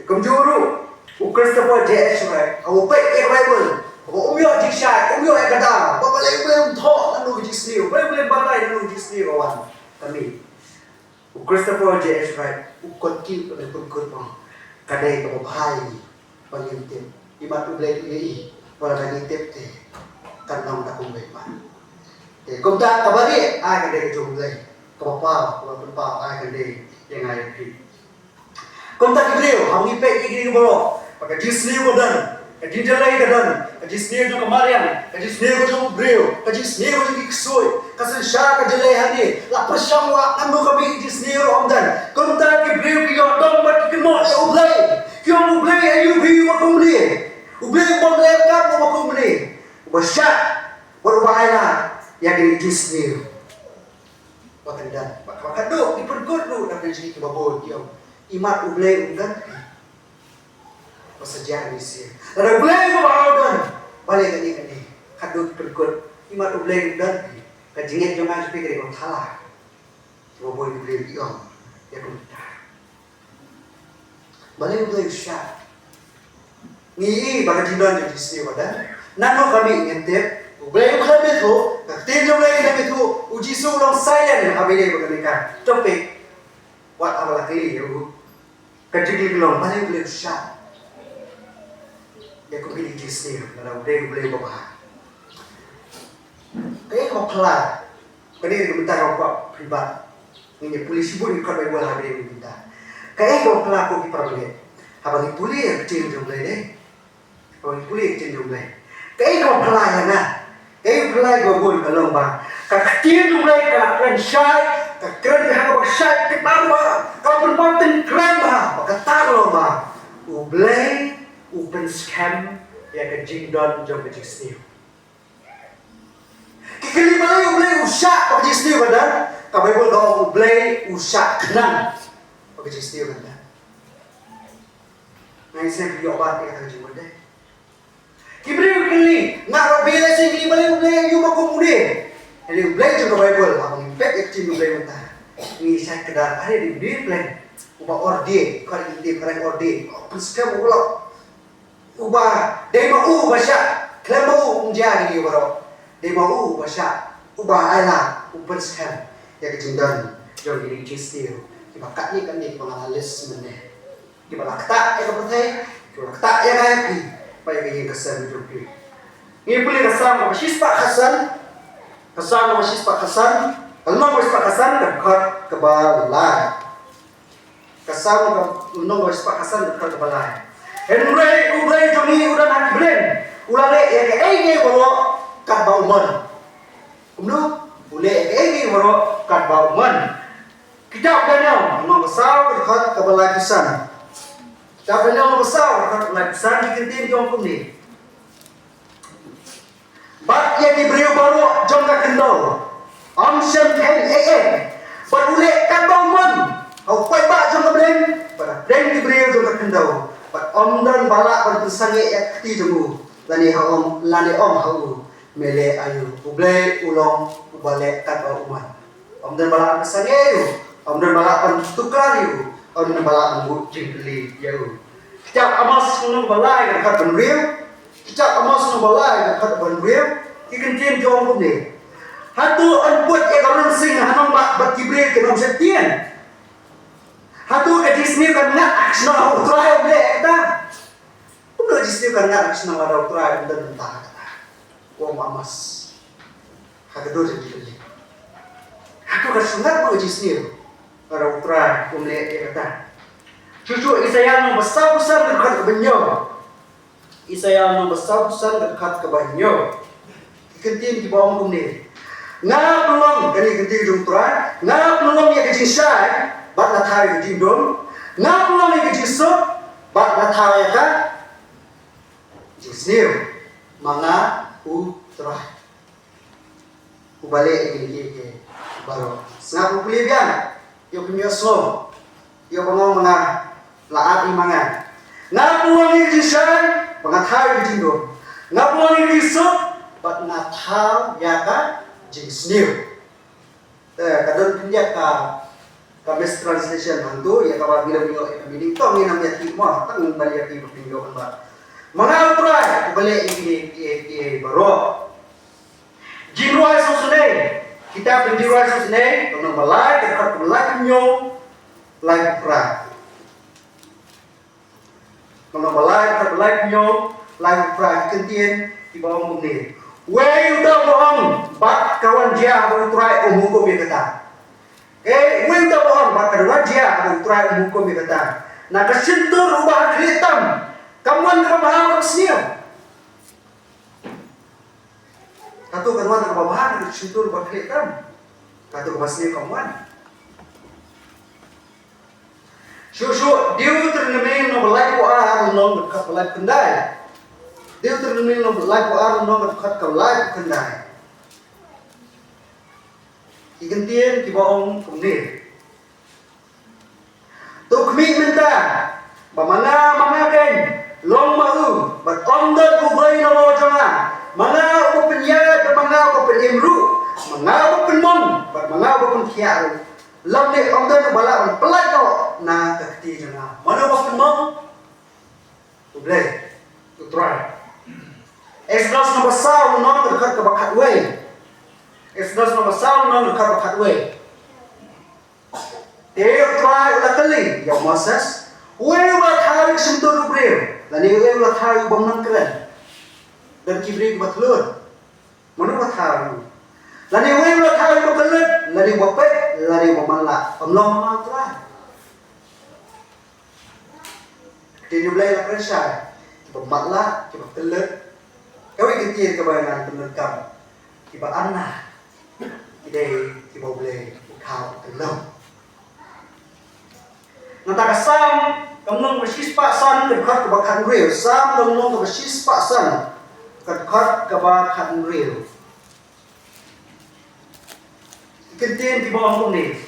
Kumjuru, Christopher J.H. Wright, upay Bible, umyo jiksya, umyo gada, babalay to, nanu jisniyo, balay balay nanu jisniyo kawan, kami. Christopher J.H. Wright, ukot-kip, nagpagkot mo, kaday kababahay, pag-intip. Imat ublay ini wala nangitip te kanang takong bayman. Kung ta kabari ay kande jublay. Kapapa wala pa ay kande yang ay pi. Kung ta kibriyo ang ipe igri bolo. Pagka Disney mo dan, ka dinjalay ka dan, ka Disney jo kamarian, ka Disney jo briyo, ka Disney jo iksoy, kasan siya ka jalay hani. Lapas siyang wa ando kami Disney ro amdan. Kung ta kibriyo kiyo dong mat kimo ay ublay. Kiyo ublay ay ubi wa kumli. Ublay mo melekap mo kumli. Ubasyak berubahlah yang di Disney. Wakandan, wakado ipergod lu nak jadi kebabon dia. Imat ublay undan. Pasajar di sini. Ada ublay mo bawdan. Balik kani. Kado ipergod. Imat ublay undan. Kajinget jangan pikir kau salah. Kebabon ublay dia. Ya kita. Balik ublay syak. Ni baga jinan di Disney wadan. Nano kami ngintip. Ublay kami tu. Kaktin ublay kami tu. Uji sulong silent habis baga nikah. Topik. Wat awal kali ru. Kajigil long balik ublay syak. Ya ko pilih Disney. Nana ublay baba. Kaya kau kelar. Kani minta kau privat. Ini polisi pun ikut baik bola habis minta. Kaya kau kelar kau kiparole. Habang puli yang kecil jumlah deh. Habang puli yang kecil jumlah. Kaya kau pelai na. Kaya pelai kau bol kalong ba. Kaktian mulai keren syai, keren kahang syai ketamba, kalau berpaten keren bah, bakataro bah, ublay, open scam, ya kejing don jom kejing stiu. Kikili balay ublay usak kejing stiu badan, kabai pun kau ublay usak kenang, kejing stiu badan. Ngai saya beli obat yang kejing badan. Kibri kili, ngarap bila saya kili balay ublay yung makumudi. Jadi ublay juga Bible, abang impact ekcim ublay mentah. Ini saya kedar hari di plan, ubah orde, kali ini keren orde, persekian ulah, ubah demo bahasa, kelemu menjadi baru, demo bahasa, ubah ayah, persekian, ya kejengdan, jauh dari kistil, kita kat ni kan ni pengalalis mana, kita lakta, ya kepercaya, kita lakta ya happy, baik yang kesan juga. Ini boleh kesan, masih Pak Hasan. Kesan masih Pak Hasan, kalau masih Pak Hasan dekat ke balai. Kesan masih Pak Hasan dekat ke balai. Henry ublay joni udah nak belen, ulale ya ke bawa kat bauman. Umno, ule ke bawa kat bauman. Kita Daniel besar dekat ke balai pisan. Kita Daniel besar dekat ke balai pisan dikentin jom ni. Bat yang diberi baru jom ka kendal. Amsem ken Bat ule kan bauman. Au pai ba jom ka belen. Bat belen diberi jom ka kendal. Bat omdan balak pada sange yak ti jemu. Lani om hau mele ayu. Ublay ulong ubale kat bau uman. Omdan balak sange yu. Omdan balak pan tukar yu. Omdan balak ngut jingli yu. Kita amas nung balai kat benriu. Kita amas nung balai kat benriu. Ikan tian jom pun ni. Hatu anput yang orang sing hanong bat kibre ke nom setian. Hatu ke disni kan nak aksna utrai boleh kita. Pun ke disni kan nak aksna ada utrai dan entah kata. Wong amas. Hatu jadi kali. Hatu ke sungat ke disni ada utrai boleh kata. Cucu Isaya nom besar dekat ke Banyo. Isaya nom besar dekat ke Banyo. Kentin di bawah kumni. Ngap belum kani kentin jom turai. Ngap belum ya kecil syai. Bat nathai kecil dom. Ngap belum ya kecil sok. Bat nathai ka. Jisnir. Manga turai. Ubalik ini baru. Ngap upuli bian. Yo punya slow. Yo pengong manga. Laat imanga. Ngap belum ya kecil syai. Pengathai kecil dom. Ngap belum ya kecil sok. Bat nathau ya ka jings new. Kadang pinjak ka best translation hantu ya ka bila bingo e meaning to ni namanya timor tang balik ti bingo kan ba. Mga utray balik ini baro. Jinruai susune. Kita penjiruai susune tong balai dekat balai nyo lai pra. Tong balai dekat balai nyo lai pra kentien di bawah mungkin. Wei udah bohong, bat kawan dia beruturai hukum dia kata. Wei udah bohong, bat kawan dia beruturai hukum dia kata. Nak kesentur ubah hitam, kamuan kebahan kesniu. Katu kamuan kebahan kesentur ubah hitam, katu kebasniu kamuan. Susu dia ternemin nobelai kuah long dekat belai kendai. Dia ternemin like orang nomor dekat ke like kendai. Ikantian di bawah kumnir. Tu kemik minta. Bamana kan long mau. But on the kubay na mo jangan. Mga open yad, mga open imru, mga open mon, mga open kiaru. Lam ni on the bala pelat no na kakti jangan. Mana open mon? Tu boleh. Tu try. Exodus nomor 1 non dekat ke bakat way. Exodus nomor 1 non dekat bakat way. Dia try ulah kali ya Moses. Way ulah tarik sentuh Ibrahim. Dan dia ulah tarik bangun keren. Dan kibri batlur. Mana ulah tarik. Dan dia ulah tarik batlur. Lari bapet, lari memalak. Amlah mamal try. Dia boleh lah kerja. Pematlah, cepat telur. Kau ingin tiada kebayangan penerkam, tiba anak. Idei tiba boleh ukau telung. Nantaka sam kamnong bersispa san kedkat kebakan real. Sam kamnong bersispa san kedkat kebakan real. Ikentin tiba angkum ni.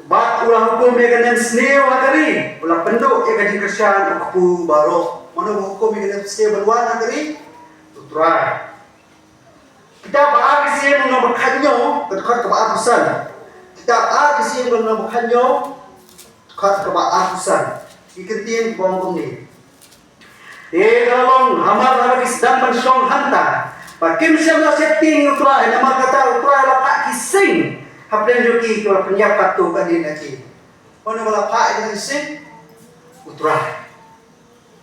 Bat ulah hukum yang kena senil hari, ulah penduk yang kaji kerjaan aku baru. Mana hukum yang kena senil berwarna hari? Tutrai. Kita bahas sih mengenai kanyo, dekat kebahasan. Kita bahas sih mengenai kanyo, dekat kebahasan. Ikentin bongkong ni. Kalau hamar sedang mensyong hantar. Pakim siapa setting utrai, nama kata utrai lapak kising. Haplen joki kalau penyapat tu kan dia lagi. Mana malah pak dengan sin, utrai.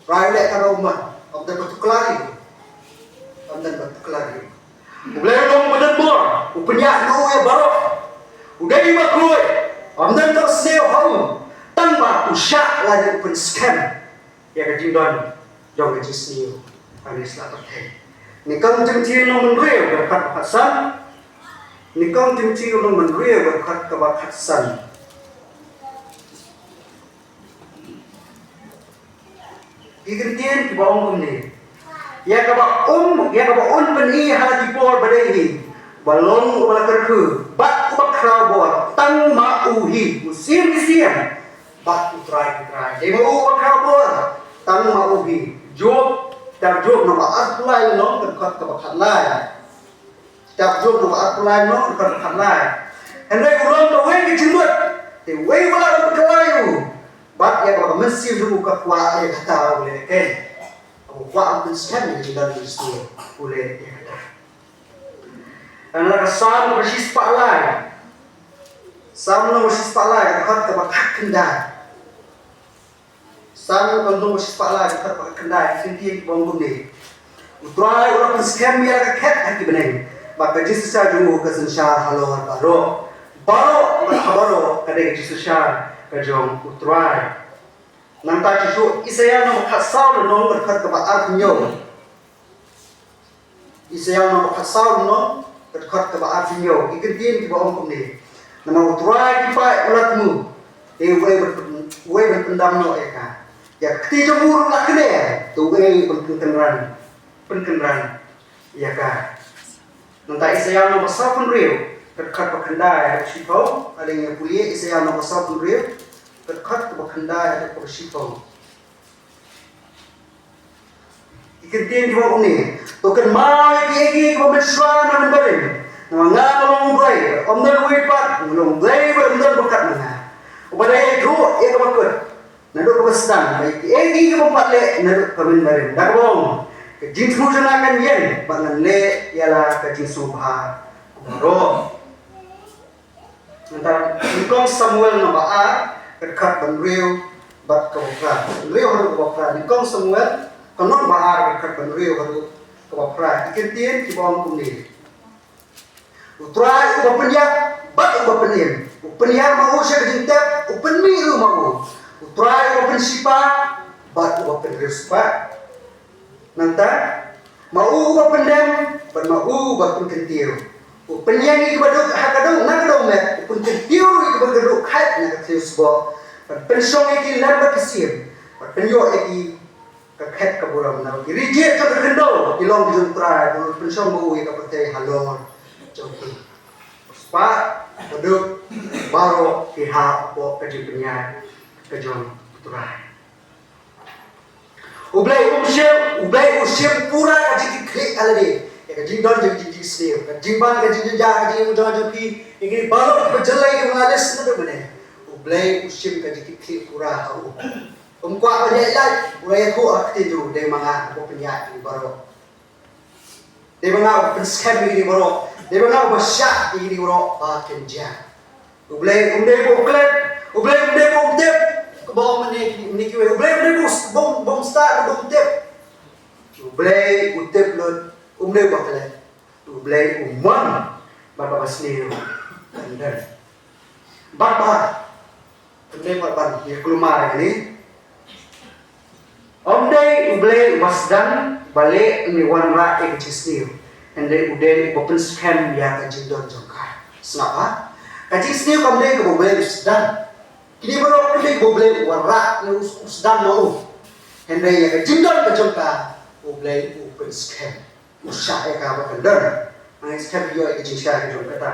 Rai lek kalau umat, amdan batu kelari, amdan batu kelari. Boleh dong badan bor, upenyak nu ya baru. Udah lima kue, amdan terus neo hau. Tanpa usah lagi upen scam. Ya kajing don, jauh kajing senior. Kami selalu terkait. Nikam cemcir nomor real berkat Hasan. Nikam cemcir nomor real berkat Hasan. Ikentin ke bawah ni. Ya kaba peni halati por badai. Balon ubala kerku, bat ubak krabor, tang mauhi, musim musim. Bat utrai. Demo ubak krabor, tang mauhi. Job tak job nama arpulai no dekat kebakat lai. Tak job nama arpulai no dekat kebakat lai. Hendak ulang tu wei kecilut, wei malah berkelayu. Bat ya kalau mesti dulu kekuat ya kata boleh kan. Kuat menskan di dalam istri boleh ya kata. Adalah kesan bersis palai. Sama bersis palai dekat kebakat kendai. Sama kalau bersis palai dekat kebakat kendai sendiri bangun ni. Utrai orang menskan biar kekat hati benar. Maka jis saja dulu kesensyar halor baru kadang jis saja kajong utrai. Nanti cucu Isaya nama kasau no berkat kebaat nyo. Isaya nama kasau no berkat kebaat nyo. Ikentin kiba ongkom ni. Nama utrai kipa ulatmu. Wei berpendam no eka. Ya keti jemur nak kene. Tu wei penkenran. Ya ka. Nanti Isaya nama sapun riu berkat pekendai sipau. Alingnya kuliah Isaya nama sapun riu. Berkat kebakandai ada persifau. Ikentin kiba uni. Token mai kieki kiba mesra na mendarin. Nama ngalong bay. Omdan wipat. Ngalong bay omdan bekat mana. Ubadai itu ia kebakut. Naduk kebastan. Baik kieki kiba patle naduk kemendarin. Dakbong. Kejin semujan akan yen. Bangan le ialah kejin subha. Baru. Nanti Nikong Samuel nabaa. Dekat Benriu bat kebakra. Benriu harus kebakra. Nikong Samuel konon baar dekat Benriu harus kebakra. Ikentin di bawah kuning. Utrai ubah penyak bat ubah penin. Penyak mau saya kejintep. Upenmi lu mau. Utrai ubah pensipa bat ubah penriuspa. Nanti mau ubah pendem bat mau ubah penkentiu. Penyanyi kepada hakadong nakadong met pun ketiu kepada geduk hat nak ketiu sebab pensong iki lambat kesim penyo iki kekat kaburam nak rijek ke kendol ilong di utara pensong mau iki kepada halor joki spa geduk baru pihak apa kerja penyanyi kejong utara ublai usyem pura jadi klik alade kajing don jadi sendiri, kajing ban kajing jaga kajing mudah joki, ini baru berjelai mengalis nanti mana, ublai usim kajing klik pura tahu, umkuat banyak lagi, ulai aku aktif dari mana aku penyak ini baru, dari mana aku penskan ini baru, dari mana aku besyak ini baru, bakin jah, ublai buklet, ublai buklet, kebawah meniki, ublai bom start buklet, ublai utep lot. Umlay bakal, umlay umman, bapa basniyo, andar, bapa, umlay bapa yang kelumar ini, umlay wasdan balik ni wanra ekcisniyo, Henry udah open scam ya kajing don jongka. Senapa? Kajing sini kamde ke boleh Sudan. Kini baru kamde boleh warak Sudan mau. Henry ya kajing don ke jongka. Boleh open scam. Usah ya kau kendor. Ang scam yo kajing syah ke jongka ta.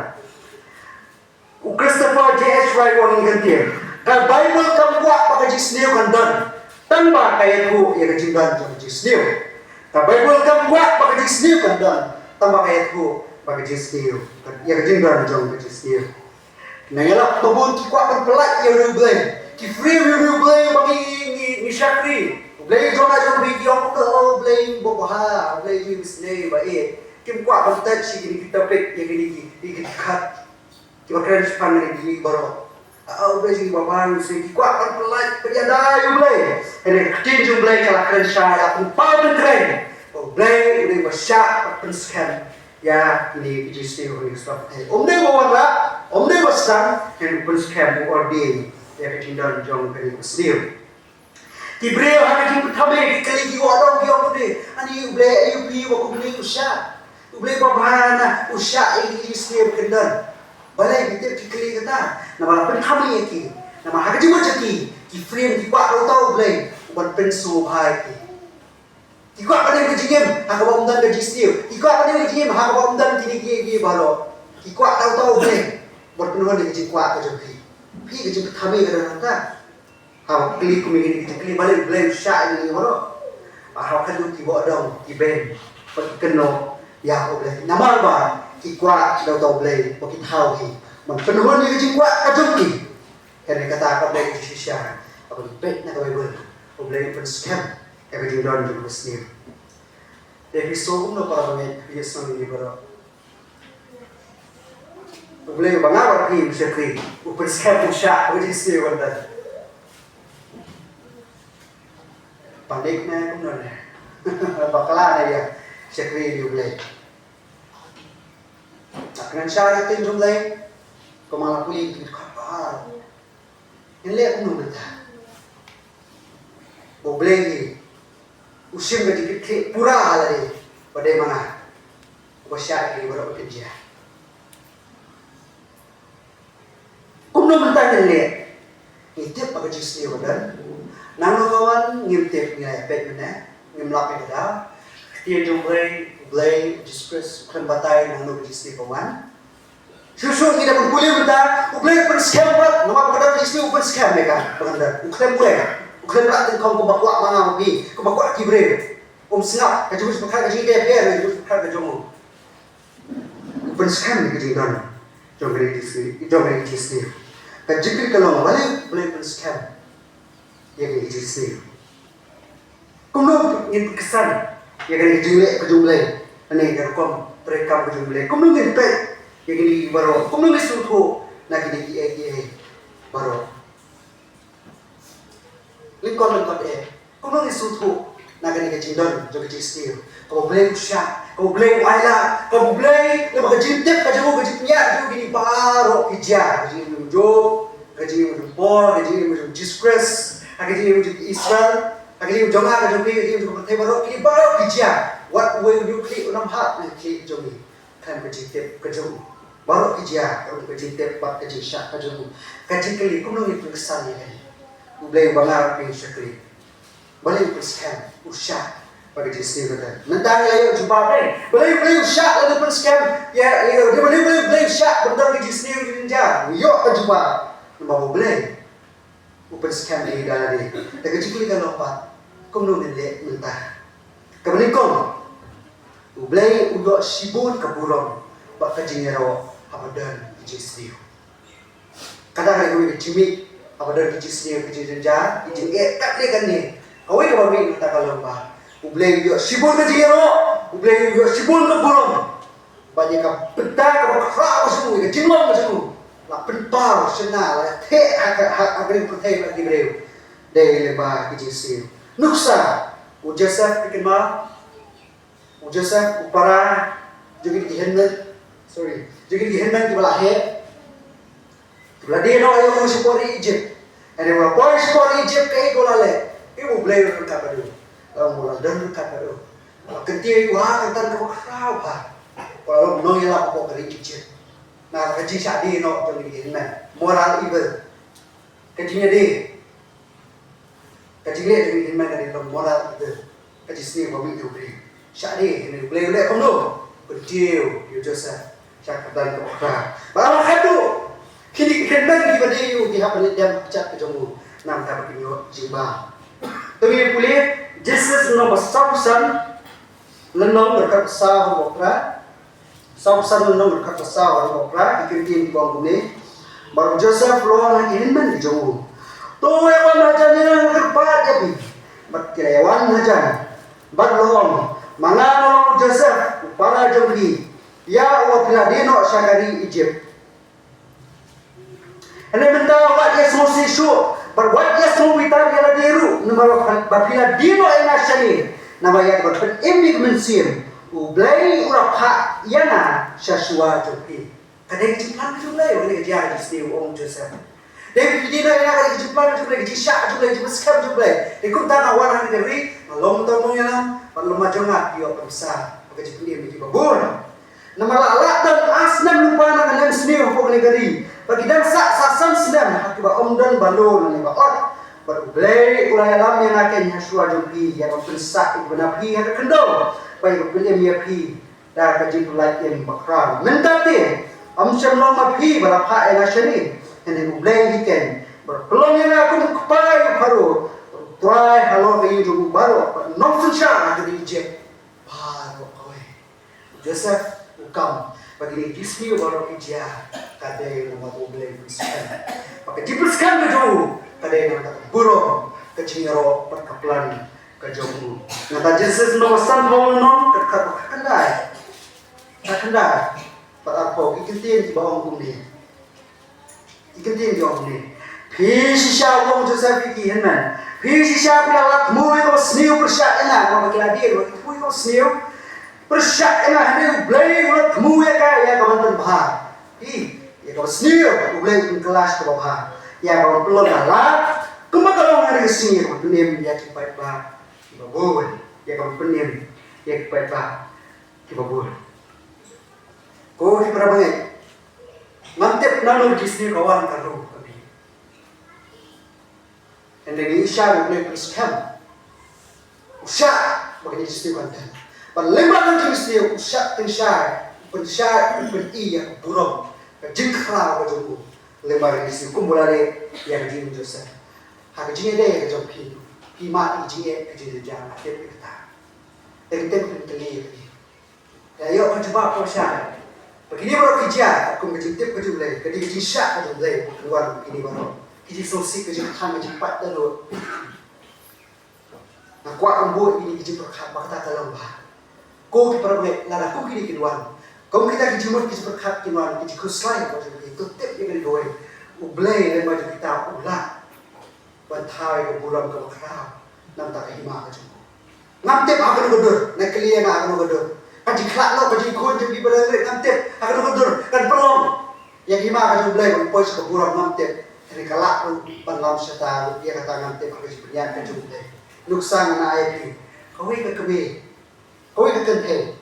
Christopher J.H. Wright wong gantian. Kalau Bible kamu buat pakai jisniu kandan, tanpa kayak ku ya kejimban jong jisniu. Kalau Bible kamu buat pakai jisniu kandan, tanpa kayak ku pakai jisniu ya kejimban jong jisniu. Nah yalah babun ki kuat berpelat ya rubel, ki free rubel bagi ni syakri. Rubel jong jong video ke rubel boboha, rubel jisniu baik. Kim kuat berpelat si kita pek ya gini kita cut. Kita keren sepanjang ini baru. Boleh sih bapak sih. Kuat kan pelaj penjada yang boleh. Ini kecil yang boleh kalau keren saya pun paling keren. Boleh udah besar penskan. Ya ini kecil yang sebab. Om dia bawa lah. Om dia besar. Yang penskan buat dia. Ya kecil dan jong kering kecil. Tibril hari ini pertama kali kita orang dia boleh. Ani boleh ayubi waktu boleh usah. Boleh bapak usah ini kecil kendan. Balai kita fikir kata, nama apa kami yaki, nama haji macam ki frame ki kuat tahu balai, buat pensu bahai ki kuat pada kejengem, hak bawamdan kejistiu, ki kuat pada kejengem, hak bawamdan kini baru, ki kuat tahu balai, buat penuhan kejeng kuat kejeng pi kejeng kami kata kata, hak keli kumingin keli balai usah ini baru, hak kalu ki bawa dong ki ben, buat keno ya balai, nama apa? Ki kuat tahu boleh, bagi tahu ki, penuhan ni kecil kuat kacau ki. Kerana kata apa boleh kisah, apa dipet nak Bible, boleh pun scam, kerana dia dah juga sendiri. Tapi sokum no para banyak biasa ni para. Boleh bangga ki bisa ki, pun scam usah, boleh sendiri benda. Panik na pun ada, bakalan ya, sekali dia boleh. Akan syariat yang jumlah kemalah kulit kapal yang lihat pun betul boleh ni usim ketika pura lagi pada mana besar ini baru bekerja kumno mentah yang lihat ngintip pakai jenis ni benar nano kawan ngintip nilai pet mana ngimlap yang ada dia jumlah Blay, Dispress, bukan batai yang nak berjisni kawan. Susu kita pun boleh minta, boleh pun scam buat, nama pada berjisni pun scam mereka, benda. Bukan boleh, bukan berat kau kebakuak mana lagi, kebakuak kibre, senap, kacau sepakat kacau dia biar, kacau sepakat kacau. Pun scam ni kacau dan, jom beri jisni. Kacau kalau boleh pun scam, ya beri jisni. Kumno ini kesan. Ya kena jumlah, ani kerkom mereka berjumlah. Kamu nunggu pet, ya kini baru. Kamu nunggu suatu, nak kini baru. Lingkon kamu nunggu suatu, nak kini kecindon, jadi kecil. Kamu boleh usah, kamu boleh wala, kamu boleh lepas kecintip, kecintipnya, jadi kini baru kerja, jadi menunjuk, jadi menjumpor, jadi menjump disgrace, jadi menjump Israel. Kali jangan ada jumpa ini untuk bertemu baru kini baru kerja. What will you klik enam hat ni klik jumpa kan kejitip kejum baru kerja untuk kejitip buat kerja syak kejum kaji kali kau nunggu periksa ni kali boleh bangar pergi sekali boleh periksa usah pada jenis kata nanti ayo jumpa boleh usah ada periksa ya dia boleh usah benda jenis ni kerja yuk jumpa nama boleh periksa ni dah ada tapi jika kita lupa kau nunggu ni mentah kemudian kau boleh udah sibun keburung bak kajingero abadan kejisniu kadang gue kecimik abadan kejisniu kejinja kejing kat dia kan ni kau ini kami kita kalau bah boleh udah sibun kajingero boleh udah sibun keburung banyak pentar keberkau semua kejingong semua lah pentar senang lah teh agak perteh lagi beliau dari lembah kejisniu nuksa ujasa bikin mah Joseph upara juga di Henman, juga di Henman di Balahe. Bila dia nak ayo support Egypt, ada orang boy support Egypt kaya golale, ibu boleh berkata dulu, mula dan berkata dulu, ketika ibu kata kau kerau bah, kalau no yang apa kali kecil. Nah kaji sadi no jadi ini moral evil. Kajinya deh. Kaji lihat jadi ini dari moral evil. Kaji sini kami tu beri. Sadi ini boleh kamu no. Berdiu, you Joseph. Cakap dari kepala. Baru hadu. Kini kenal di pada you di hapa dia cat kejomu. Nam tak begini jimba. Tapi boleh Jesus nomor sabsan lenong dekat sah bokra. Sabsan lenong dekat sah bokra. Ikin di bawah bumi. Baru Joseph luar lagi henman di jomu. Tu ewan hajan yang berpat jadi. Berkirawan hajan. Berlong. Mangano Joseph para jomli. Ya wa piladino syagari Egypt. Ane mentah wat ya semua sisu. Berwat ya semua witar ya diru. Nama piladino enashani. Nama ya berpen imik mensim. Ublai urapha yana syaswa jomli. Kadang jeplan jomli. Wani kejar jisni om Joseph. Dia pidino ena kadang jeplan jomli. Jisyak jomli. Jimaskam jomli. Ikut tanah warna negeri. Malom tamu yang perlu majongat dia berbesar. Maka jepun dia menjadi babur. Nama lalak dan asnam lupa nak kalian sendiri hukum negeri. Bagi dan sasan sedang akibat omdan balon ni baot. Berbelai ulai alam yang akan haswa jumpi yang bersak ibu nabi yang kendor. Baik berbelai miapi dan kaji pelai yang bakran. Mentate amsyam long mapi berapa enasani. Yang berbelai ikan. Berpelong yang aku kepai baru. Try halo kayu jubu baru. Nongsun syah ada di Egypt. Baru kau. Joseph ukam bagi Disney baru kerja kadai nama tu boleh bersihkan. Pakai dibersihkan ke jauh kadai nama tu burung kecingero perkapelan ke jauh. Nata Jesus nama san mau nom kerkat kendai. Tak kendai. Tak apa ikan tiang di bawah bumi. Ikan tiang di bawah bumi. Pisah wong Joseph iki henman. Pisah bila lat mui ko sniu persyak ena ko bakila dia ko mui ko sniu persyak ena hene blai lat mui ka ya ko ban bah. Ya ko sniu blai in kelas ko bah. Ya ko pelon lat kumakalong hari sniu ko dunia ya ki pai ba. Ki babul. Ya ko penim ya ki pai ba. Ki babul. Ko ki prabangai. Mantep nanu Disney kawan karu. And then Isha will play Christian. Usha, bagi Disney konten. Paling Disney usha tensai, pensai, iya burung, jengkra bajuku. Lembar Disney kumpulare yang jin Joseph. Hak jin ada yang jompi, pima jin jin jangan ada kita. Tem penteli. Ya yo coba proses. Begini baru kerja, aku ngejintip kejulai, jadi jisha kejulai keluar begini baru. Kiji sosi kiji khan kiji pat dalo. Nak kuat ambo ini kiji berkat bakta kalamba. Ko ki perbe lara ko kini kinwan. Kom kita kiji mot kiji berkat kinwan kiji kuslai ko jadi itu tip yang digoy. Ublay le maju kita ulah. Bantai ko buram ko kra. Nam tak hima ka jumo. Ngam tip akan godur, nak kalian akan godur. Kiji klak lo kiji kun jadi berere ngam tip akan godur kan pelong. Yang hima ka jublay ko pois ko buram ngam tip. Jadi kalau penlam serta dia kata nanti pakai sebenarnya kejumlah. Nuksan na ayat kau ikut kami, kau ikut kenteng.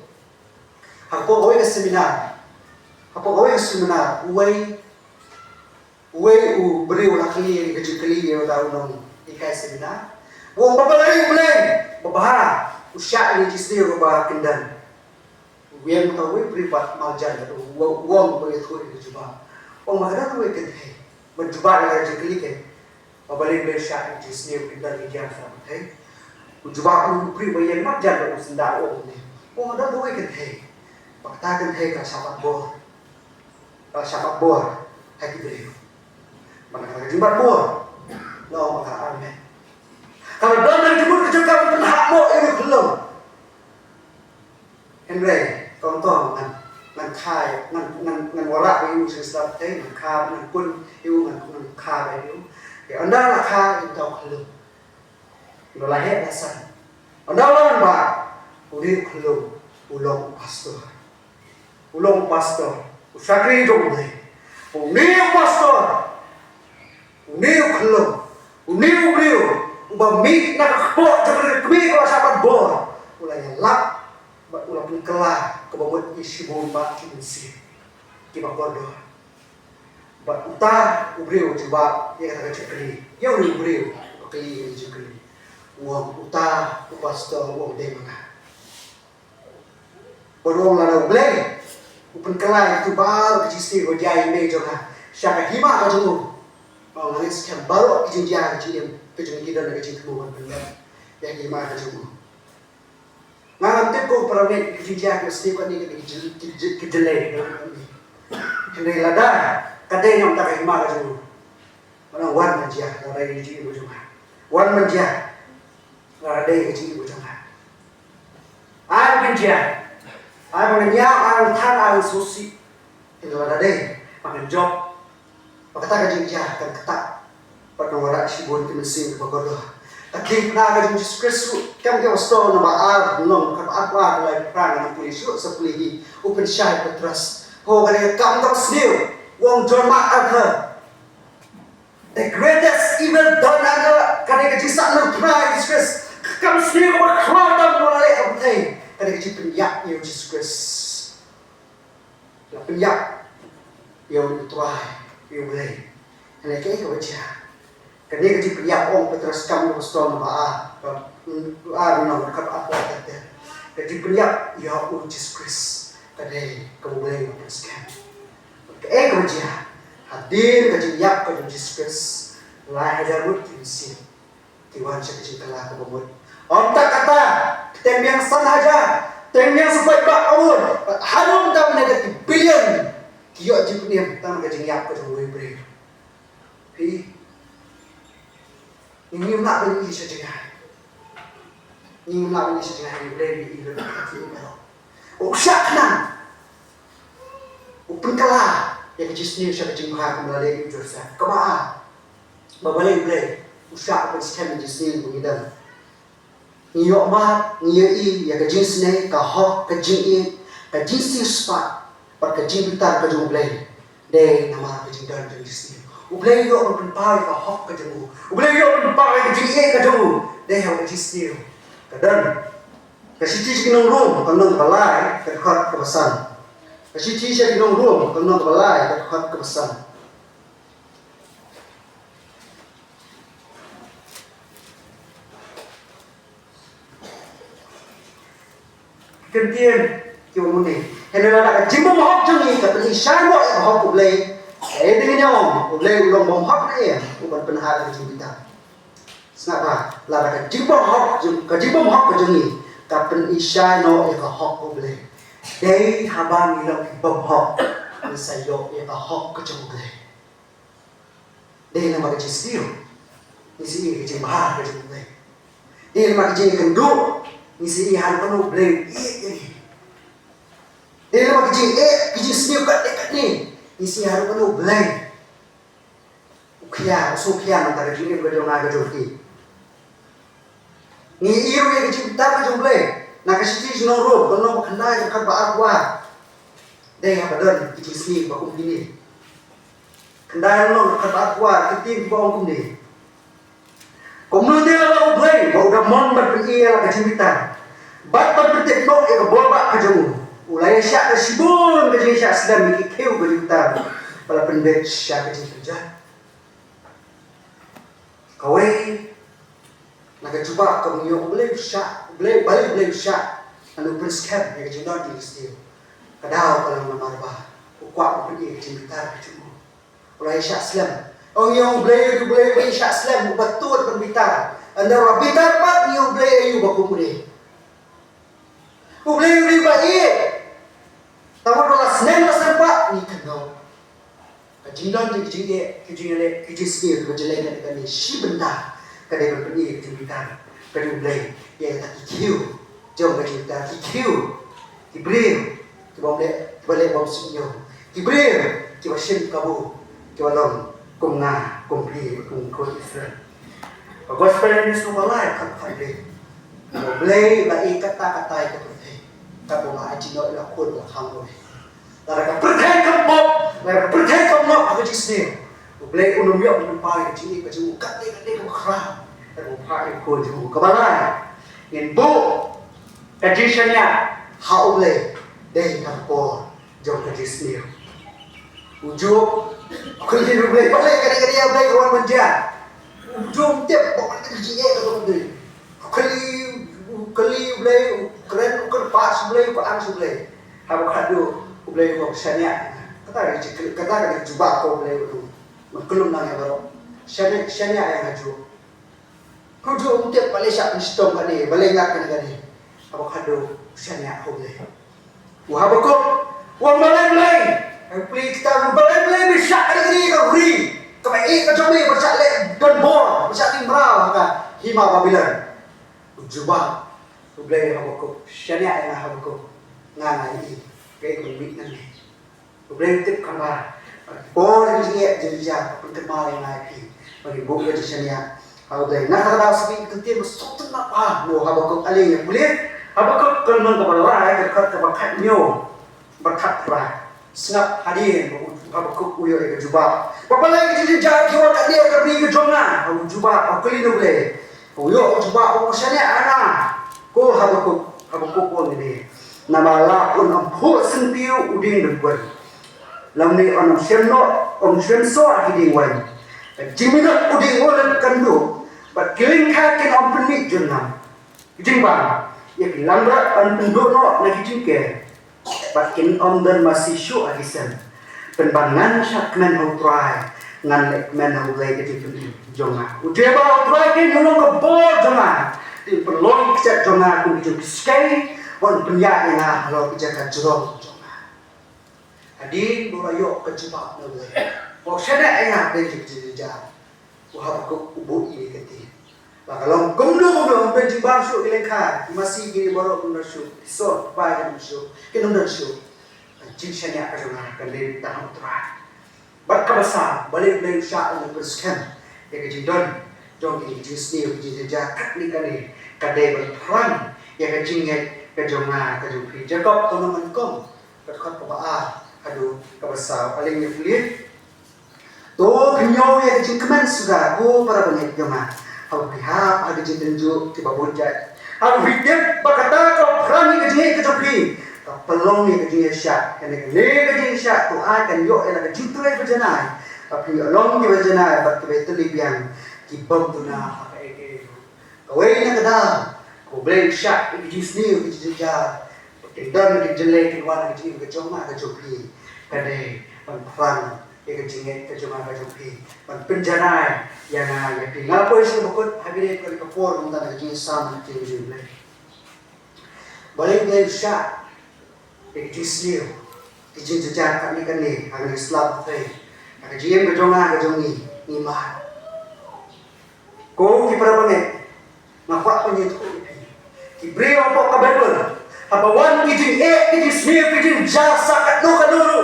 Aku kau ikut seminar, uai beri ulah kali kecil kali yang tahu nong ikai seminar. Wong bapa lagi boleh, bapa usah ini justru bapa kendan. Yang tahu beri buat maljan, wong boleh tuh dicoba. Wong mana tuh kenteng. Mencuba dengan jengkeli kan, apabila bersyak Disney pintar hijau sama, hey, mencuba aku beri bayar macam mana sendal orang ni, ada dua kan hey, fakta kan hey kalau sahabat bor, hey kita ni, mana kalau jumpa bor, no maka arme, kalau donor jemput kecuali pun hak mo ini belum, Henry, contoh kan. Ngan khai ngan warak iu sesat teh ngan kha ngan pun iu ngan kha iu ke anda la kha itu khelu no la he asan anda lawan ba uri khelu ulong pastor usakri jong dei uni pastor uni khelu uni brio uba mi na kho jabri kmi ko sabat bor ulai lak ba ulah pun kelah kebamut isibun ba kinsi kiba kodo ba uta ubreu coba ya kata cekri ya ubreu kali cekri uang uta upasto uang demana baru lana ublei upen kelai itu baru kecisi ko jai me jonga syaka hima ka jongu oh ngani sekian baru kecin jai kecin kecin kita nak kecin tu kan benar yang hima ka jongu ngan tip ko para me kecin jai mesti ko ni kejelai hendak lada kadai yang tak hima ka jongu mana wan menjia lada ini ji ko jonga wan menjia lada kecin ko jonga ai menjia ai bằng nhau ai than ai susi itu ada deh makan job pakata ka jinja kan kata pada wara sibon ti mesin ko godo tapi na ka jinja Kristus kam ke wasto na baar non ka apa la prana na pulisu sa pulihi open shai patras ho ka kam tak sniu wong John Mark Arthur the greatest evil done under ka jinja na pride Christ kam sniu ko khwa dam wala le abtai kada kecil penyak yang Jesus Christ, la penyak yang tuai yang boleh, hanya kaya kau baca, kada kecil penyak orang Petrus kamu pastor nama nama dekat apa kata, kecil penyak ya Jesus Christ, kada kau boleh menguruskan, kaya kau baca, hadir kecil penyak kau Jesus Christ, lahir dari kimsi, Tuhan sekecil telah kau buat. Om tak kata tem yang sahaja, tem yang sebaik bak awun, harum tak negatif billion, kiok jipuniam tak nak jengiap ke jumlah beri. Hi, ini nak beli sejengah, ini nak beli sejengah ini beri ini kaki ini. Usah kenang, upenkalah yang kecil siapa jengah melalui jurusan, kemana? Babalik beri, usah upen kecil mengidam. Iyo ma iyo I ya ka jins ne ka ho ka jin I ka jins spa par ka jin bitar ka jung blay de nama ka jin dan jin jis u blay yo on pa ka ho ka jung u blay yo on pa ka jin I ka jung de ha ka jis ni ka dan ka siti ki nong rum ka nong balai ka khat ka basan ka siti ki nong rum ka nong balai ka khat ka basan Kemudian kau muni, hendak nak jimbo mahok jangi, tapi isyan mo mahok ublay, dengan nyom ublay ulong mahok na uban penahar ke jimbita. Kenapa? Lara jimbo mahok jangi, tapi isyan no mahok ublay. Day habang ilang mahok, misayo mahok ke ublay. Day nama kecil, isi ke jimbah ke ublay. Day nama kecil kendu. Misi ihan penuh blame ini. Dia nama kecil senior kat ni. Misi ihan penuh blame. Ukian antara jini berjauh naga jorti. Ni iru yang kecil tak berjauh blame. Nak kasih jenis noro, kalau berkendai dekat baar kuat. Dia yang badan kecil senior bakum gini. Kendai noro dekat baar kuat, ketim bakum ni. Kemudian dia blame, bahawa dah mon berpikir kecil bitan. Bat berpetik no eka bolbak kejung. Ulai syak kesibun kejung syak sedang mikir keu berjuta. Pada pendek syak kejung kerja. Kawai nak cuba kau menyo boleh syak, boleh syak. Anu prinsip yang kejung dah di sini. Kadau kalau memarba, kuat pergi kejung bitar kejung. Ulai syak sedang. Oh yang boleh syak sedang betul berbitar. Anda rabitar pat yang boleh ayu bakumuri. Boleh baik. Tapi kalau senang sempat ni kenal. Kejindan kejing sendiri berjalan dengan ni si benda kadai berpergi kejutan kadai boleh yang tak kiu jom kejutan kiu kibril boleh bom sinyo kibril kiwasin kabu kiwalong kumna kumpli kung Israel. Gospel ini semua lain kan fadli. Boleh baik kata-kata itu tapi orang aji nak lakukan orang boleh. Lara pergi kamu aku cisne. Boleh unum yo menumpai cini kaju kate kera. Dan umpai ko ju kebalai. Ngin bu kajisannya hau boleh. Đây là po jong ka jisniu. Ujuk kuli rublay balik kali ablay kawan menja. Ujung tiap bawa kita jie ka rublay. Kali ublay keren ukur pas ublay ko ang ublay. Habo kadu ublay ko syanya. Kata jubah ko ublay ko. Maklum na ya baro. Syanya yang haju. Ujung tiap balik syak nistom kali balik ngak kali. Habo kadu syanya ublay. Wahab ko, wang balay-balay. Ang pili kita balay-balay bisyak kali ka ri. Kamay ka jomay bisyak le don bor, bisyak ting meraw ka hima babilan. Ujubah. Ublay hab ko. Syanya yang hab ko. Nga ini. Kay kumit na ni. Ublay tip kamba. Bor ni jadi pengkemar yang naik. Bagi buku di syanya. Ublay nakakadaw sabi kunti masukton na pa. No hab ko aling yang bulit. Apakah kelemahan kepada dekat kebakat nyo berkat lah senap hadir apakah uyo ke jubah apa lagi jadi jarak kiwa kat dia ke beri ke jongan jubah apa kali boleh uyo jubah umusanya anak ko habakuk pun ini nama lakon ampu sentiu uding depan lamni onam shenso hiding wan jiminat uding oleh kandu bat kiling kakin ampuni jongan jimbang ya lambra an pendono lagi jingke pakin dan masih syu agisan penbangan syakmen utrai ngan lekmen ulai ke jitu jonga udeba utrai ke nyolong ke bol jonga di perlong kecak jonga ku itu skai wan penyak yang lo kejakan jerong jonga hadin borayo ke jebak ulai bo syada ya de jija wah aku ubu ini keti kalau kumdu benci bangsu ilengka masih gini baru kumdu syu so pai kumdu syu kumdu syu jinsanya kerana kali tahun terakhir berkebasa balik balik syak yang berskan ya kejidon jong ini jinsni kejidja kat ni kali kadai berperang ya kejinget kejonga kejupi jakob teman kom berkat pebaa aduh kebasa paling nyeflit to kenyo ya kejingkeman sudah ko para banyak joma aku pihak ada jenjuk tiba bonjat aku hidup berkata kau berani kejenis kejopi kau pelong ni kejenis syak kena kejenis syak tu akan yuk ialah kejutuai berjenai tapi long ni berjenai berkebet terlibian kibom tu na pakai ke kau ini kedal kau boleh syak kejenis ni kejenis jar kedal kejelek keluar kejenis kejoma kejopi kadai perang kejenis kejoma kejopi penjanai yang tinggal pun sih bukan habis kali kapur tentang kejenis sama kejenis boleh boleh syak kejenis ni kejenis jejak kami kan ni hari Islam tu kejenis kejonga kejongi iman kau kiper apa ngapa penyetu kibri apa kabel apa wan kejenis kejenis jasa kat no kaduru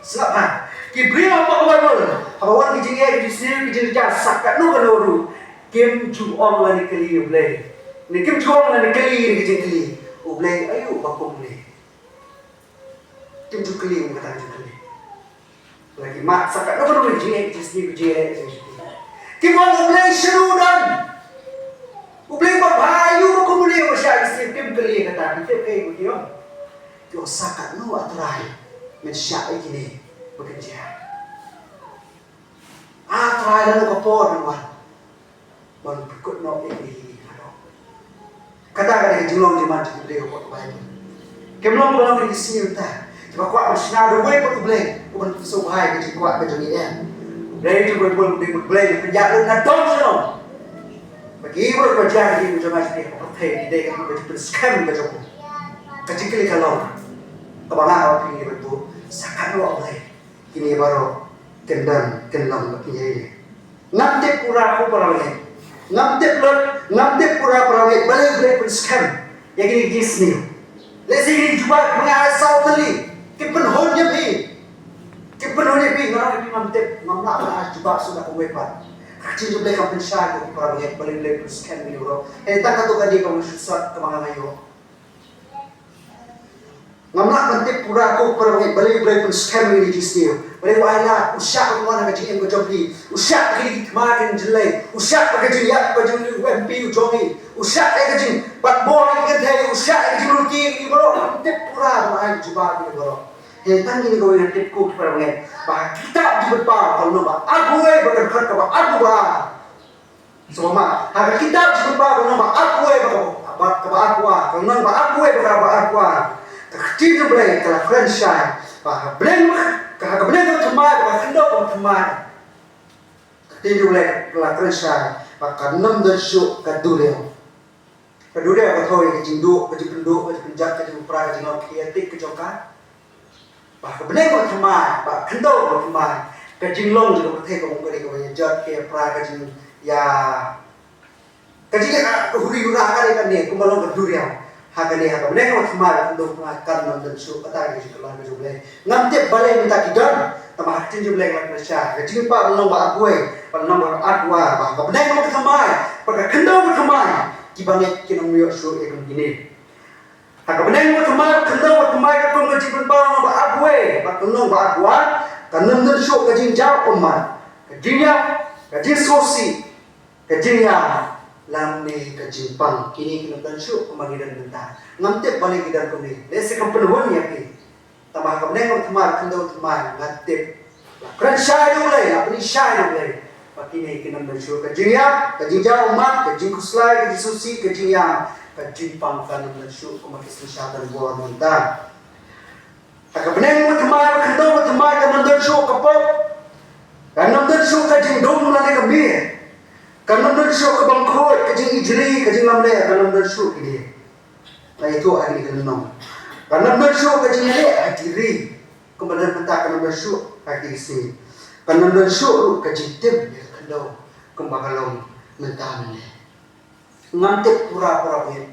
selap kibri apa kabel awan kijinge kijisir kijirja sakat no kanoru kem ju om la nikali ublay ni kem ju om la nikali kijingli ublay ayu bakum ni kem ju kali ngata ju kali lagi mak sakat no kanoru kijinge kijisir kijire kem om ublay shurudan ublay babayu bakum ni wasya kisir kem kali kata kita kai bukio yo sakat no atrai mensya ikini bekerja try lalu kapor naman baru berikut no ini kata kata jilong jemaat di beliau buat baik kemlong belum di sini entah coba kuat bersinar dua pun boleh bukan subhai kecil kuat kecil ya dari itu boleh boleh penjaga dan dong bagi berkerja di jemaat di hotel di daerah itu berskan betul kecil kalau kebangan awak ini betul sakit lo boleh ini baru kendang kendang bakinya ini ngamtip pura aku perawat ngamtip pura perawat balik pun scam yang ini Disney lesi ini juga mengasau teli kepenuhnya pi orang ini ngamtip ngamla juga sudah kewepat kacil juga kampung syar aku perawat balik pun scam ini bro tak katu kadi kamu susah kemana ayo ngamla ngamtip pura aku perawat balik pun scam ini Disney boleh wala usyak ko mana kajing ko jobi usyak kali kemarin jelai usyak kajing ya kajing MP jogi usyak kajing bat bol ni kan usyak kajing ruki ni bro pura ai jumpa ni boro he tan ni go yang tip ku para nge ba kita di ba kalau ba aku ba kan ka ba aku ba semua ha kita di ba kalau ba aku ba aku kalau ba aku ba aku ti tu boleh kalau franchise ba blend ka blend tu mai ba kendo tu mai ti tu boleh kalau franchise ba kan nam dan syuk ka dureo kedua apa thôi cái trình độ cái trình giác cái trình pra cái trình học kreatif cái trong cái và cái vấn đề của thằng mai và khấn đâu của thằng mai cái trình long thì có thể có một cái gì của giác cái pra cái trình ya cái trình huri hura cái này cũng bao lâu cái durian ha cái này ha cái vấn đề của thằng mai là đâu mà cần nó đến số cái cái trình làm cái dùng lên ngắm tiếp balai mình ta kỳ đơn ta mà trình dùng lên là cái啥cái trình pa nó mà quay và nó mà art và cái vấn đề của thằng mai và cái khấn đâu của thằng mai kibangit kinong so ekong gini. Hakabeneng mo thamai khandang mo thamai ka kong jiban ba no ba agwe ba kunong ba agwa kanam nan so ka jing jaw oman ka jinya ka jing sosi ka jinya lam ni ka jing pang kini kinong dan so kumagidan benta ngamte balik gidan ko ni lese kam penuhun ya pi tamah hakabeneng mo thamai khandang thamai ngatip kran shai do le apni shai do le pakini kinam dan syur kajinya kajinja umat kajing kuslai kajing susi kajinya kajing pangkan dan syur kumakis dan buah mentah akabeneng mo thamai khandang mo thamai kanam dan syur kapop kanam dan syur kajing dom lane kami kanam dan syur kabangkhoi kajing ijri kajing lamle kanam dan syur kini na itu hari kanam kanam dan syur kajing le adiri kemudian mentah kanam dan syur adisi kanam dan syur kajing tim đâu kumbaga long mentam ne ngantep pura-pura be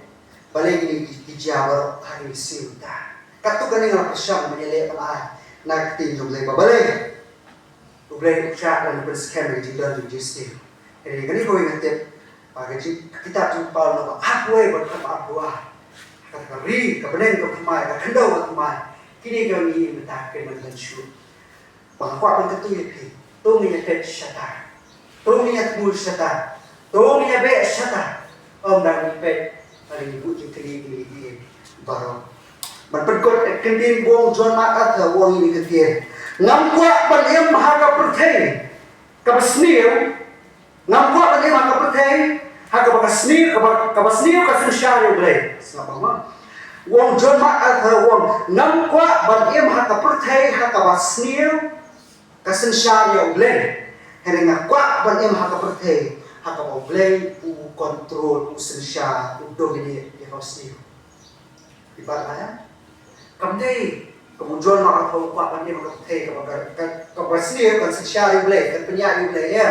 balai ni dijawar hari siuta katu kani ngala pesang menyele pala nak tin jom le balai ublai usha dan berskem di dan di stil ini kani ko ngantep pagi kita jumpa no aku berkata kata ri kabeneng ko kemai ka kendau ko kemai kini kami minta ke mendan syu bahwa pentu ye tu ni ke syata Tungnya tmul syata, tungnya be syata. Om dan pe hari ibu cikri ini baru. Berperkut kendin buang jual mak atau buang ini ketir. Ngamkuat penem harga pertei, kabasniu. Ngamkuat penem harga pertei, harga kabasniu kasensyari boleh. Siapa mah? Buang jual mak atau buang ngamkuat penem harga pertei, harga kabasniu kasensyari boleh. Heringa kwa ban em haka pertei haka mau blame u control u sensya u dominate ya hosni ibarat ya kamdei kemudian maka kau kwa ban em haka pertei ka basni kan sensya u blame kan penya u blame ya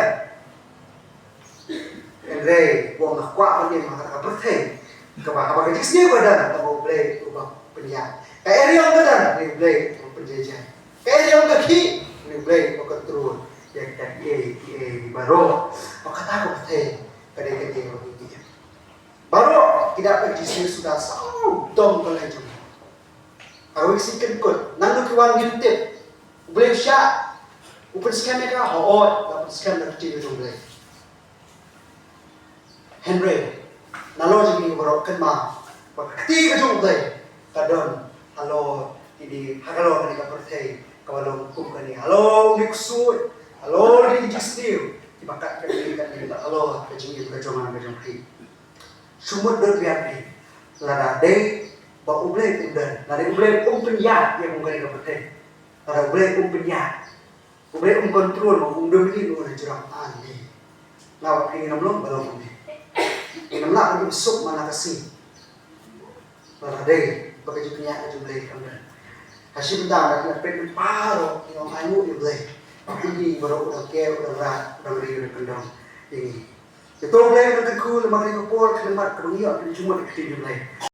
enrei wong nak kwa ban em haka pertei ka ba jisni ko dan ka mau blame u ba penya ka eriong ka dan ni blame u penjajan ka eriong ka ki ni blame u control yang tadi baru kata aku teh kadang ini baru tidak berjisir sudah dom kalau cuma kalau isi kenkut nang kewan YouTube boleh syak upen scan mereka hot dapat scan nanti itu boleh Henry nalo jadi baru kenma waktu itu boleh kadon halo ini halo mereka berteh kalau hukum ini halo nikusui halo di jistiu dibakat kali halo kajing itu kajongan kri sumut berbiar lada dei ba ublek udan lada ublek penya yang mungkin kapate lada ublek penya ublek kontrol mau domini no jurang ani lawa kini namlong balong ni inam la untuk sup mana kasih lada dei bagi jupnya ublek udan hasil dah nak pet paro yang anu ublek ini baru udah kaya udah rat udah beri udah kendang ini itu boleh udah kekul lemari kepol kelemat kerugian cuma diketin boleh